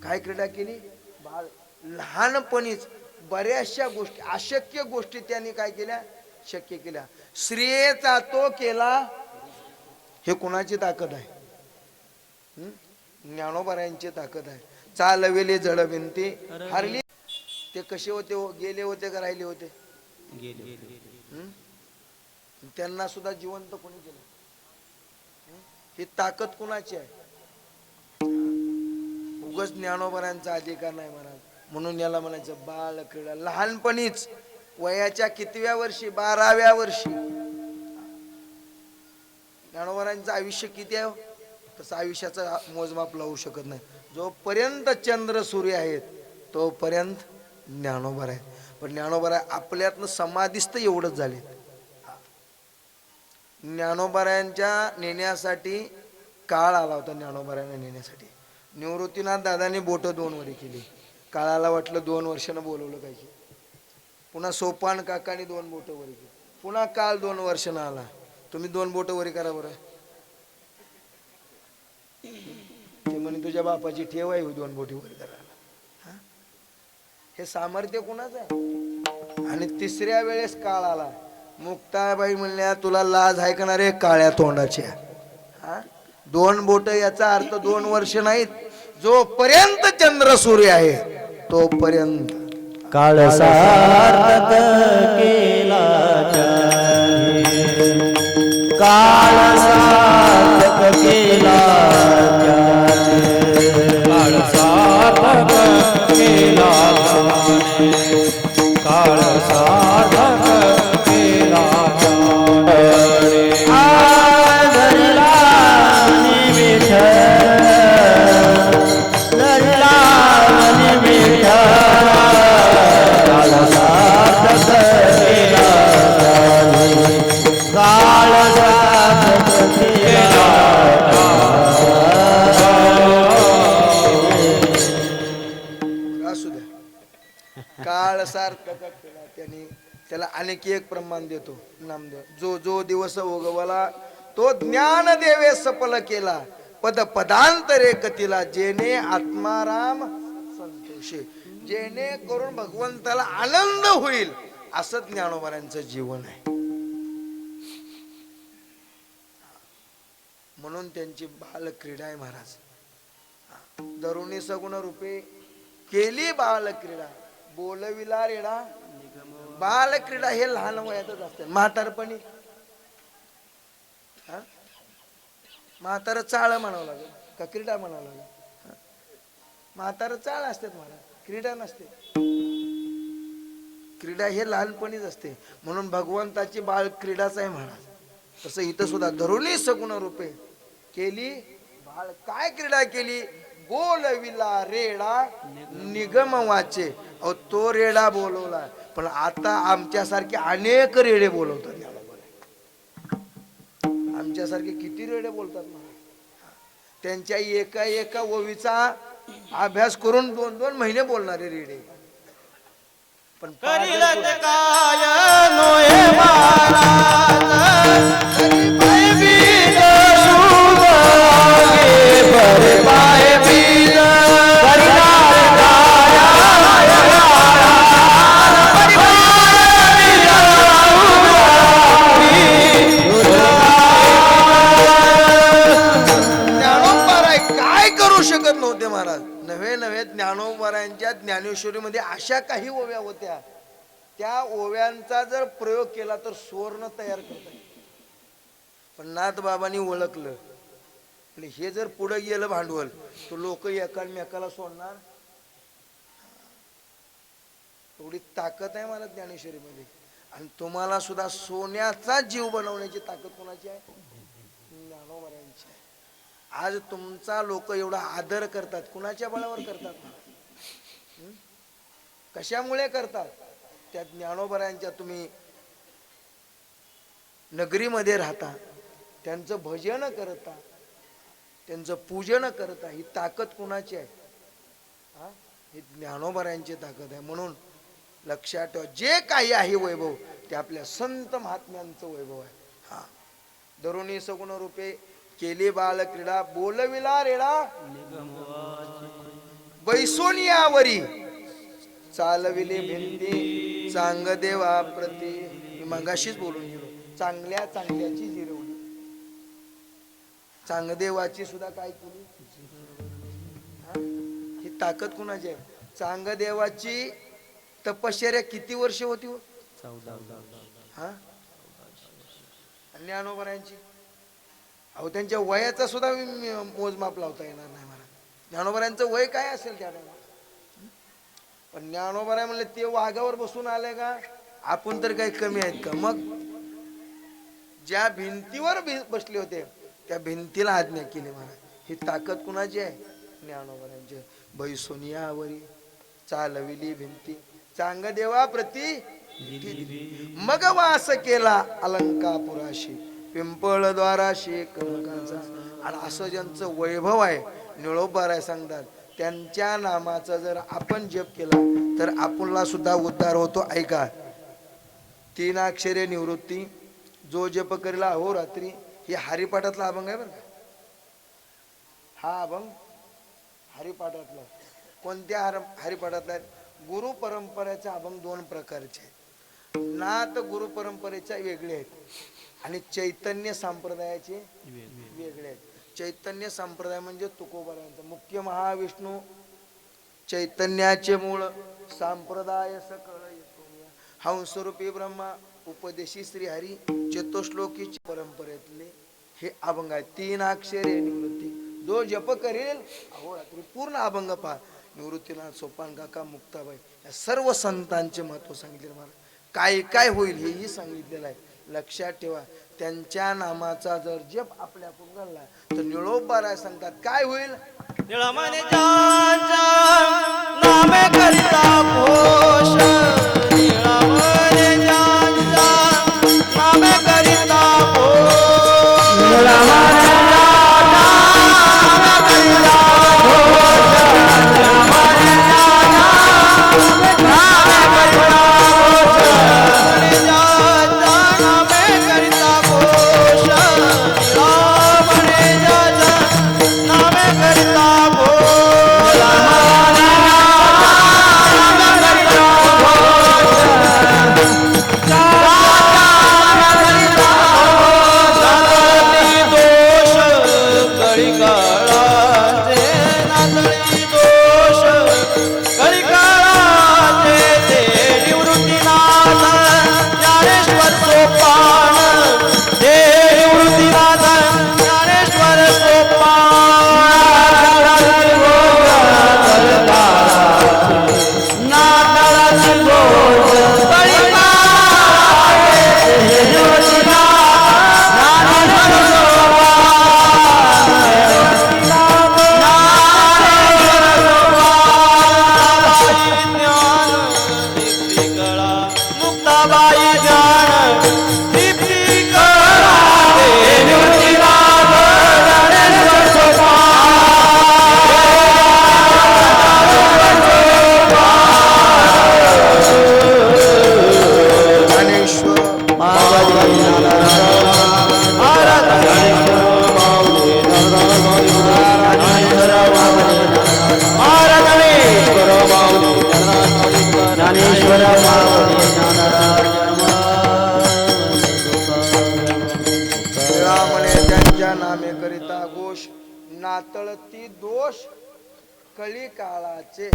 काय क्रीडा केली? बाल. लहानपणीच बऱ्याचशा गोष्टी, अशक्य गोष्टी त्यांनी काय केल्या? शक्य केल्या. श्रेयचा तो केला. हे कुणाची ताकद आहे? ज्ञानोबारायांची ताकद आहे. चालवेले जड भिंती हरली. ते कसे होते? गेले होते का राहिले होते? त्यांना सुद्धा जिवंत कोणी केलं? ही ताकद कुणाची आहे? उगाच ज्ञानोबारायांचा अधिकार नाही महाराज. म्हणून याला म्हणायचं बाल क्रीडा. लहानपणीच वयाच्या कितव्या वर्षी? 12व्या वर्षी. ज्ञानोबारांचं आयुष्य किती आहे? तसं आयुष्याचं मोजमाप लावू शकत नाही. जोपर्यंत चंद्र सूर्य आहेत तोपर्यंत ज्ञानोबार आहेत. पण ज्ञानोबार आपल्यातनं समाधिस्थ एवढंच झाले. ज्ञानोबारायांच्या नेण्यासाठी काळ आला होता. ज्ञानोबारायांना नेण्यासाठी निवृत्तीनाथ दादाने बोट 2 वरी केली. काळाला वाटलं 2 वर्षानं बोलवलं पाहिजे. पुन्हा सोपान काकाने 2 बोट वरी केली. पुन्हा काळ 2 वर्षानं आला. तुम्ही 2 बोट वरी करा बरं. ते म्हणे तुझ्या बापाची ठेव आहे 2 बोटी वरी करायला. हे सामर्थ्य कुणाच आहे? आणि 3ऱ्या वेळेस काळ आला. मुक्ताबाई म्हणल्या तुला लाज आहे का ना रे काळ्या तोंडाच्या? 2 बोट याचा अर्थ 2 वर्ष नाहीत. जोपर्यंत चंद्र सूर्य आहे तोपर्यंत काळ सार्थक केला काळ सार्थक केला काळ सार्थक केला काळ सार्थक केला धरला विठ्ठल धरला विठ्ठल काळ सार्थक केला काळ सार्थक केला. असू द्या. काळ सार्थक केला त्यांनी. त्याला आणखी एक प्रमाण देतो नामदेव. जो जो दिवस उगवला तो ज्ञान देवे सफल केला. पद पदांतरे कथिला जेणे आत्माराम संतोषे, जेणे करून भगवंताला आनंद होईल असं ज्ञानोबारांचं जीवन आहे. म्हणून त्यांची बाल क्रीडा आहे महाराज. दरुणी सगुण रूपे केली बाल क्रीडा, बोलविला रेडा. बाल क्रीडा हे लहान वयातच असते. म्हातारपणी म्हातार चाळ म्हणावं लागेल का क्रीडा म्हणावं लागेल? म्हातार चाळ असतात महाराज, क्रीडा नसते. क्रीडा हे लहानपणीच असते. म्हणून भगवंताची बाळ क्रीडाच आहे महाराज. तसं इथं सुद्धा धरुणी सगुण रूपे केली बाळ. काय क्रीडा केली? बोलविला रेडा निगम वाचे. अहो तो रेडा बोलवला, पण आता आमच्यासारखे अनेक रेडे बोलवतात. आमच्यासारखे किती रेडे बोलतात ना. त्यांच्या एका एका ओवीचा अभ्यास करून 2-2 महिने बोलणारे रेडे. पण शकत नव्हते महाराज. नव्हे नव्हे ज्ञानोबारांच्या ज्ञानेश्वरीमध्ये अशा काही ओव्या होत्या, त्या ओव्यांचा जर प्रयोग केला तर सुवर्ण तयार करता येईल. पण नाथबाबांनी ओळखलं, हे जर पुढे गेलं भांडवल तर लोक एकामेकाला सोडणार. एवढी ताकद आहे मला ज्ञानेश्वरीमध्ये. आणि तुम्हाला सुद्धा सोन्याचा जीव बनवण्याची ताकद कोणाची आहे? ज्ञानोबारांची आहे. आज तुमचा लोक एवढा आदर करतात, कुणाच्या बळावर करतात? कशामुळे करतात? त्या ज्ञानोबारांच्या तुम्ही नगरीमध्ये राहता, त्यांचं भजन करता, त्यांचं पूजन करता. ही ताकद कुणाची आहे? ही ज्ञानोबारांची ताकद आहे. म्हणून लक्षात ठेवा, जे काही आहे वैभव ते आपल्या संत महात्म्यांचं वैभव आहे. हा, दरुणी सगुण रूपे केली बाल क्रीडा, बोलविला रेडा बैसोनियावरी, चालविले भिंती चांग देवा प्रती. मी मगाशीच बोलून गेलो, चांगल्या चांगल्याची जिरवली. चांगदेवाची सुद्धा काय केली? ही ताकद कुणाची आहे? चांगदेवाची तपश्चर्या किती वर्ष होती हो? 14. ज्ञानोबारांची अहो त्यांच्या वयाचा सुद्धा मोजमाप लावता येणार नाही मला. ज्ञानोबारांचं वय काय असेल त्या टायमाला? पण ज्ञानोबाराय म्हणले ते वाघावर बसून आले का? आपण तर काही कमी आहेत का? मग ज्या भिंतीवर बसले होते त्या भिंतीला आज्ञा केली मला. ही ताकद कुणाची आहे? ज्ञानोबारांची. बैसोनियावरी चालविली भिंती चांग देवा प्रती, मग वास केला अलंकापुराशी, पिंपळ द्वाराशी कनकाचा. आणि असं ज्यांचं वैभव आहे निळोबाराय सांगतात, त्यांच्या नामाचा जर आपण जप केला तर आपणला सुद्धा उद्धार होतो. ऐका, 3 अक्षरे निवृत्ती, जो जप करेला अहोरात्री. हे हरिपाठातला अभंग आहे बरं का. हा अभंग हरिपाठातला. कोणत्या हरिपाठातला? गुरु परंपरेचे अभंग 2 प्रकारचे आहेत. नाथ गुरु परंपरेच्या वेगळे आहेत आणि चैतन्य संप्रदायाचे वेगळे आहेत. चैतन्य संप्रदाय म्हणजे तुकोबारायांचा. मुख्य महाविष्णू चैतन्याचे मूळ, संप्रदाय सकळ येतो हंसरूपी ब्रह्मा, उपदेशी श्रीहरी, चतुश्लोकीची परंपरेतले हे अभंग आहेत. 3 अक्षरे निवृत्ती, जो जप करेल अहोरात्री. पूर्ण अभंग पहा. निवृत्तीनाथ, सोपान काका, मुक्ताबाई या सर्व संतांचे महत्व सांगितले मला. काय काय होईल हेही सांगितलेलं आहे. लक्षात ठेवा, त्यांच्या नामाचा जर जप आपल्या पुंगलला तर निळोबाराय सांगतात काय होईल? निळमणी नामे करिता घोष, निळमणी नामे करिता घोष, सोपान हे निवृत्तीनाथ ज्ञानेश्वर मुक्ताबाई ज्ञान दीप्ती कळा हे निवृत्तीनाथ ज्ञानेश्वर त्यांच्या नामे करिता घोष नातळती दोष कळी काळाचे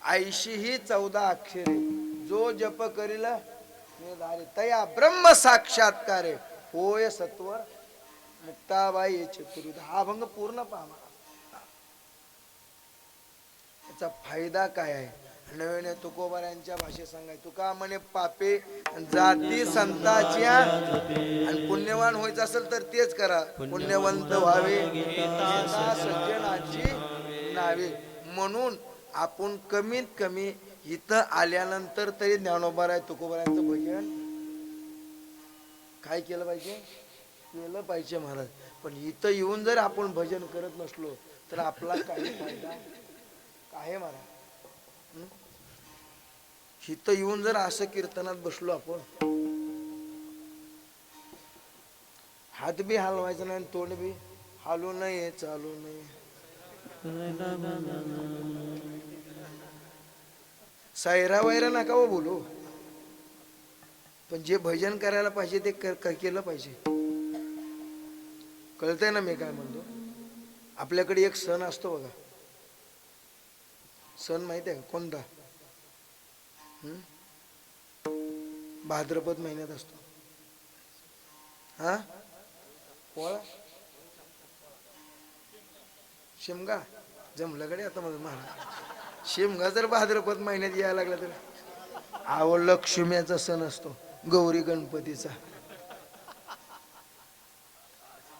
80 ही 14 अक्षरे जो जप करील निर्धारित तया ब्रह्म साक्षात्कारे होय सत्वर मुक्ताबाई चतुर्विध. हा अभंग पूर्ण पाहा. याचा फायदा काय आहे? नवीन तुकोबारांच्या भाषेत सांगाय तुका म्हणे पापे जाती संताच्या आणि पुण्यवान व्हायचं असेल तर तेच करा. पुण्यवंत व्हावे सज्जनाची नावे. म्हणून आपण कमीत कमी इथं आल्यानंतर तरी ज्ञानोबाराय तुकोबारांचं भजन काय केलं पाहिजे? केलं पाहिजे महाराज. पण इथं येऊन जर आपण भजन करत नसलो तर आपला काही फायदा काय महाराज? इथं येऊन जर असं कीर्तनात बसलो आपण हात बी हलवायचं नाही तोंड बी हालू नये चालू नये सायरा वैरा नका हो बोलू. पण जे भजन करायला पाहिजे ते केलं पाहिजे. कळतंय ना मी काय म्हणतो? आपल्याकडे एक सण असतो बघा. सण माहिती आहे कोणता? भाद्रपद महिन्यात असतो. हा पोळा शिमगा जमलं कडे आता माझं महाराज. शिमगा जर भाद्रपद महिन्यात यायला लागला तर आवड लक्ष्मीचा सण असतो गौरी गणपतीचा.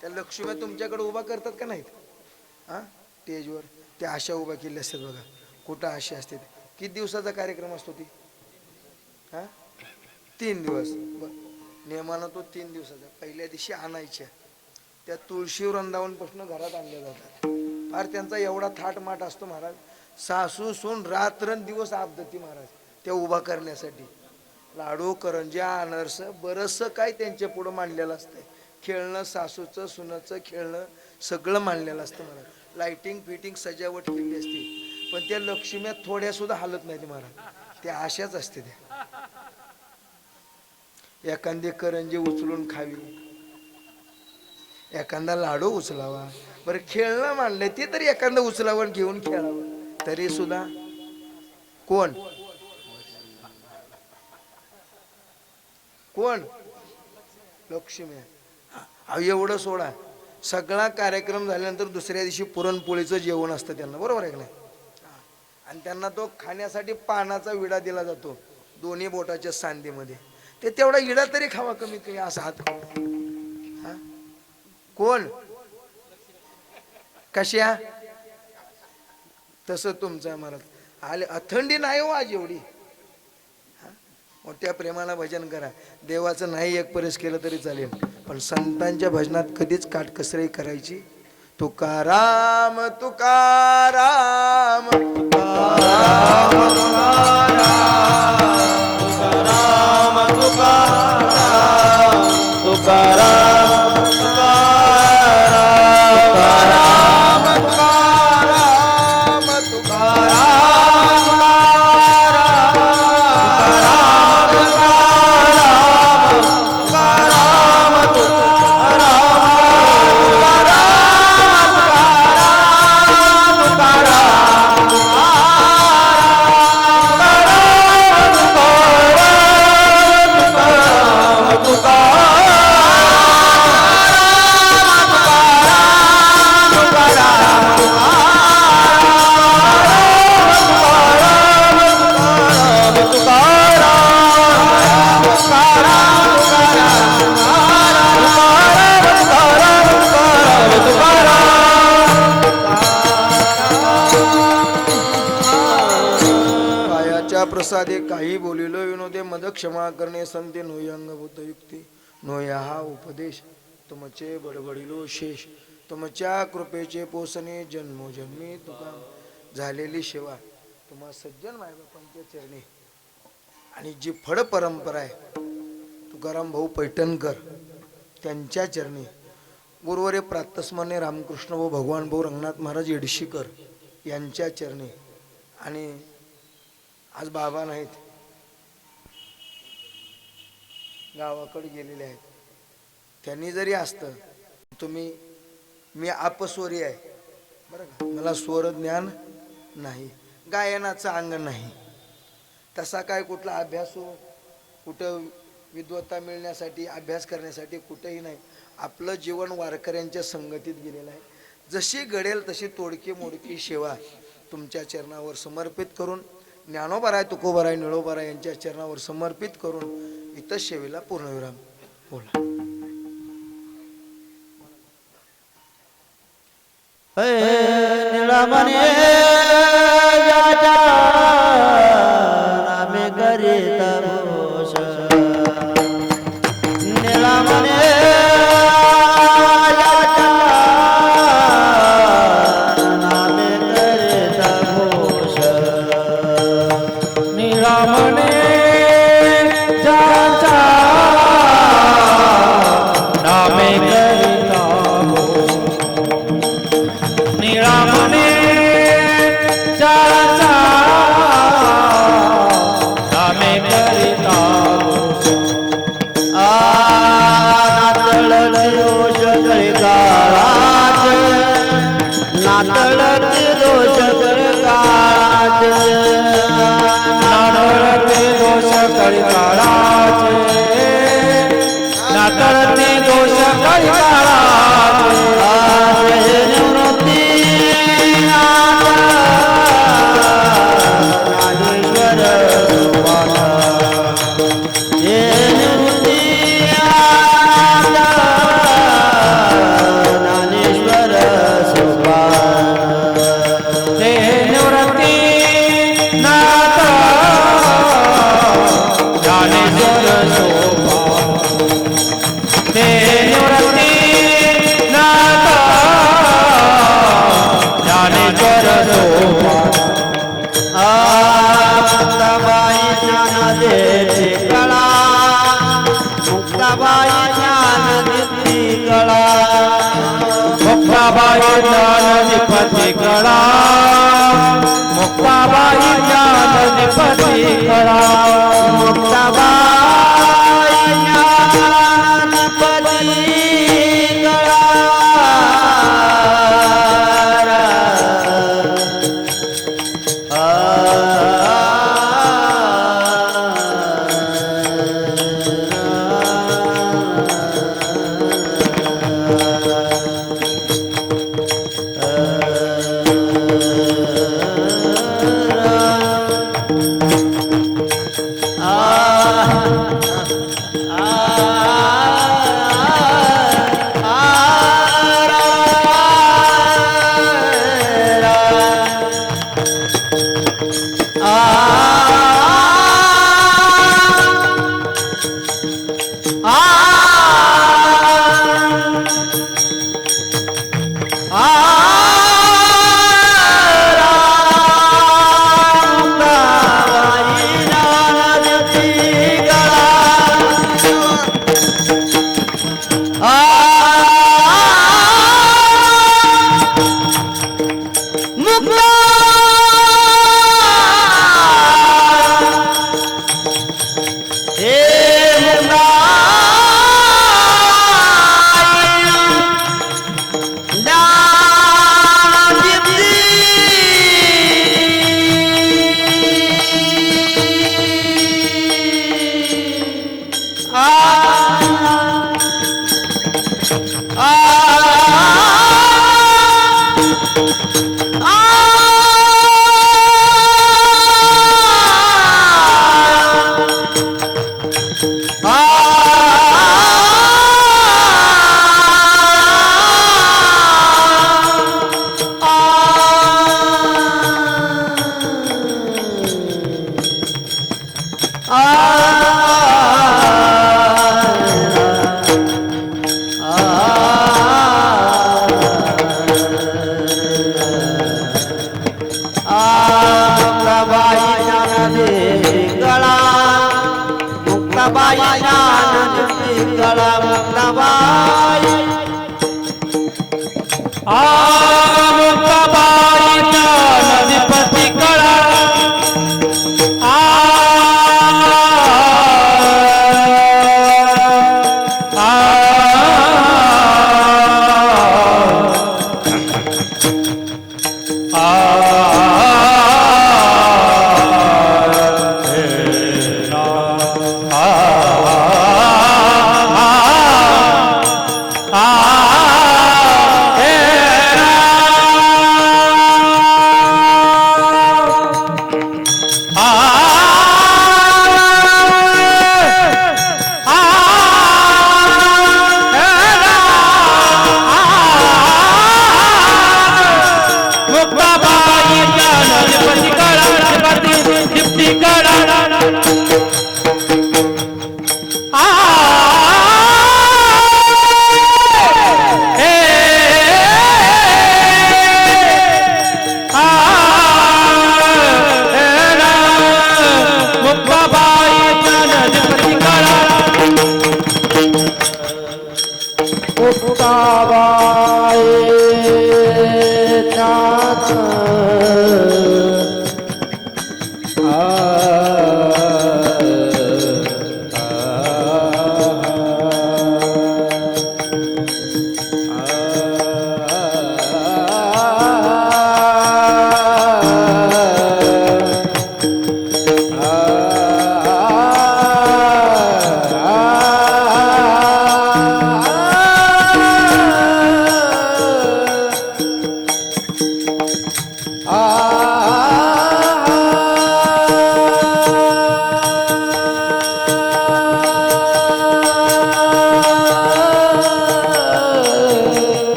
त्या लक्ष्म्या तुमच्याकडे उभा करतात का नाहीत? हा स्टेजवर त्या आशा उभा केल्या असतात बघा. कुठं आशा असते? किती दिवसाचा कार्यक्रम असतो ती? हा 3 दिवस. नियमानं तो 3 दिवसाचा. पहिल्या दिवशी आणायच्या त्या तुळशी वृंदावन पासून घरात आणल्या जातात. फार त्यांचा एवढा थाटमाट असतो महाराज. सासू सून रात्रंदिवस आपदती महाराज त्या उभा करण्यासाठी. लाडू करंज्या अनरस बरस काय त्यांच्या पुढं मांडलेलं असतंय. खेळणं सासूचं सुनाचं खेळणं सगळं मांडलेलं असतं महाराज. लाइटिंग फिटिंग सजावट केली असते. पण त्या लक्ष्म्या थोड्या सुद्धा हालत नाहीत महाराज. त्या आशाच असते. त्या एखादी करंजी उचलून खावी, एखादा लाडू उचलावा. बरं खेळणं मांडलंय ते तरी एखादं उचलावं घेऊन खेळावं. तरी सुद्धा कोण कोण लक्ष्मी. एवढं सोडा. सगळा कार्यक्रम झाल्यानंतर दुसऱ्या दिवशी पुरणपोळीचं जेवण असतं त्यांना. बरोबर आहे का नाही? आणि त्यांना तो खाण्यासाठी पानाचा विडा दिला जातो दोन्ही बोटाच्या सांधीमध्ये. ते तेवढा विडा तरी खावा कमीत कमी. असा हात कोण कशा तसं तुमचं महाराज आले. अथंडी नाही हो आज एवढी. मोठ्या प्रेमाला भजन करा. देवाचं नाही एक परेश केलं तरी चालेल. पण संतांच्या भजनात कधीच काटकसरी करायची. तुकाराम तुकाराम तुकाराम तुकाराम तुकाराम तुकाराम साधे काही बोलिलो विनोदे मद क्षमा करणे संते नोई अंगभूत युक्ती नोया हा उपदेश तुमचे बडबडिलो शेष तुमच्या कृपेचे पोसणे जन्मोजन्मी तुका झालेली सेवा तुम्हा सज्जन मायबापांच्या चरणी आणि जी फड परंपरा आहे तुकाराम भाऊ पैठणकर त्यांच्या चरणी गुरुवारे प्रातस्मरणे रामकृष्ण भाऊ भगवान भाऊ रंगनाथ महाराज येडशीकर यांच्या चरणी आणि आज बाबा नाहीत गावाकडे गेलेले आहेत त्यांनी जरी असतं तुम्ही मी अपस्वरी आहे बरं का मला स्वर ज्ञान नाही गायनाचं अंग नाही तसा काय कुठला अभ्यास हो कुठं विद्वत्ता मिळण्यासाठी अभ्यास करण्यासाठी कुठेही नाही आपलं जीवन वारकऱ्यांच्या संगतीत गेलेलं आहे जशी घडेल तशी तोडकी मोडकी सेवा तुमच्या चरणावर समर्पित करून ज्ञानोबराय तुकोबराय निळोबराय यांच्या चरणावर समर्पित करून इथं सेवेला पूर्णविराम बोला निळामणे नामे करीत भूष निळामणे नामे करीत भूष निळामणे जाचा नामे करीत भूष निळामणे जाचा नामे करीता नातळ दोष कळकाळाच नातळ दोष कळकाळाच नातळ दोष कळकाळाच नातळ दोष कळकाळाच निवृत्ती मुक्ताबाई ज्ञानधिपती कळा मुक्ताबाई ज्ञानधिपती कळा मुक्ताबाई ज्ञानधिपती कळा कळा मुक्ताबाई मुक्ताबाईच्या नदीपती कळा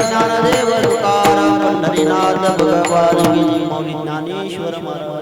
ज्ञानदेव तुकाराम पंढरीनाथ भगवान की मौली ज्ञानेश्वर महाराज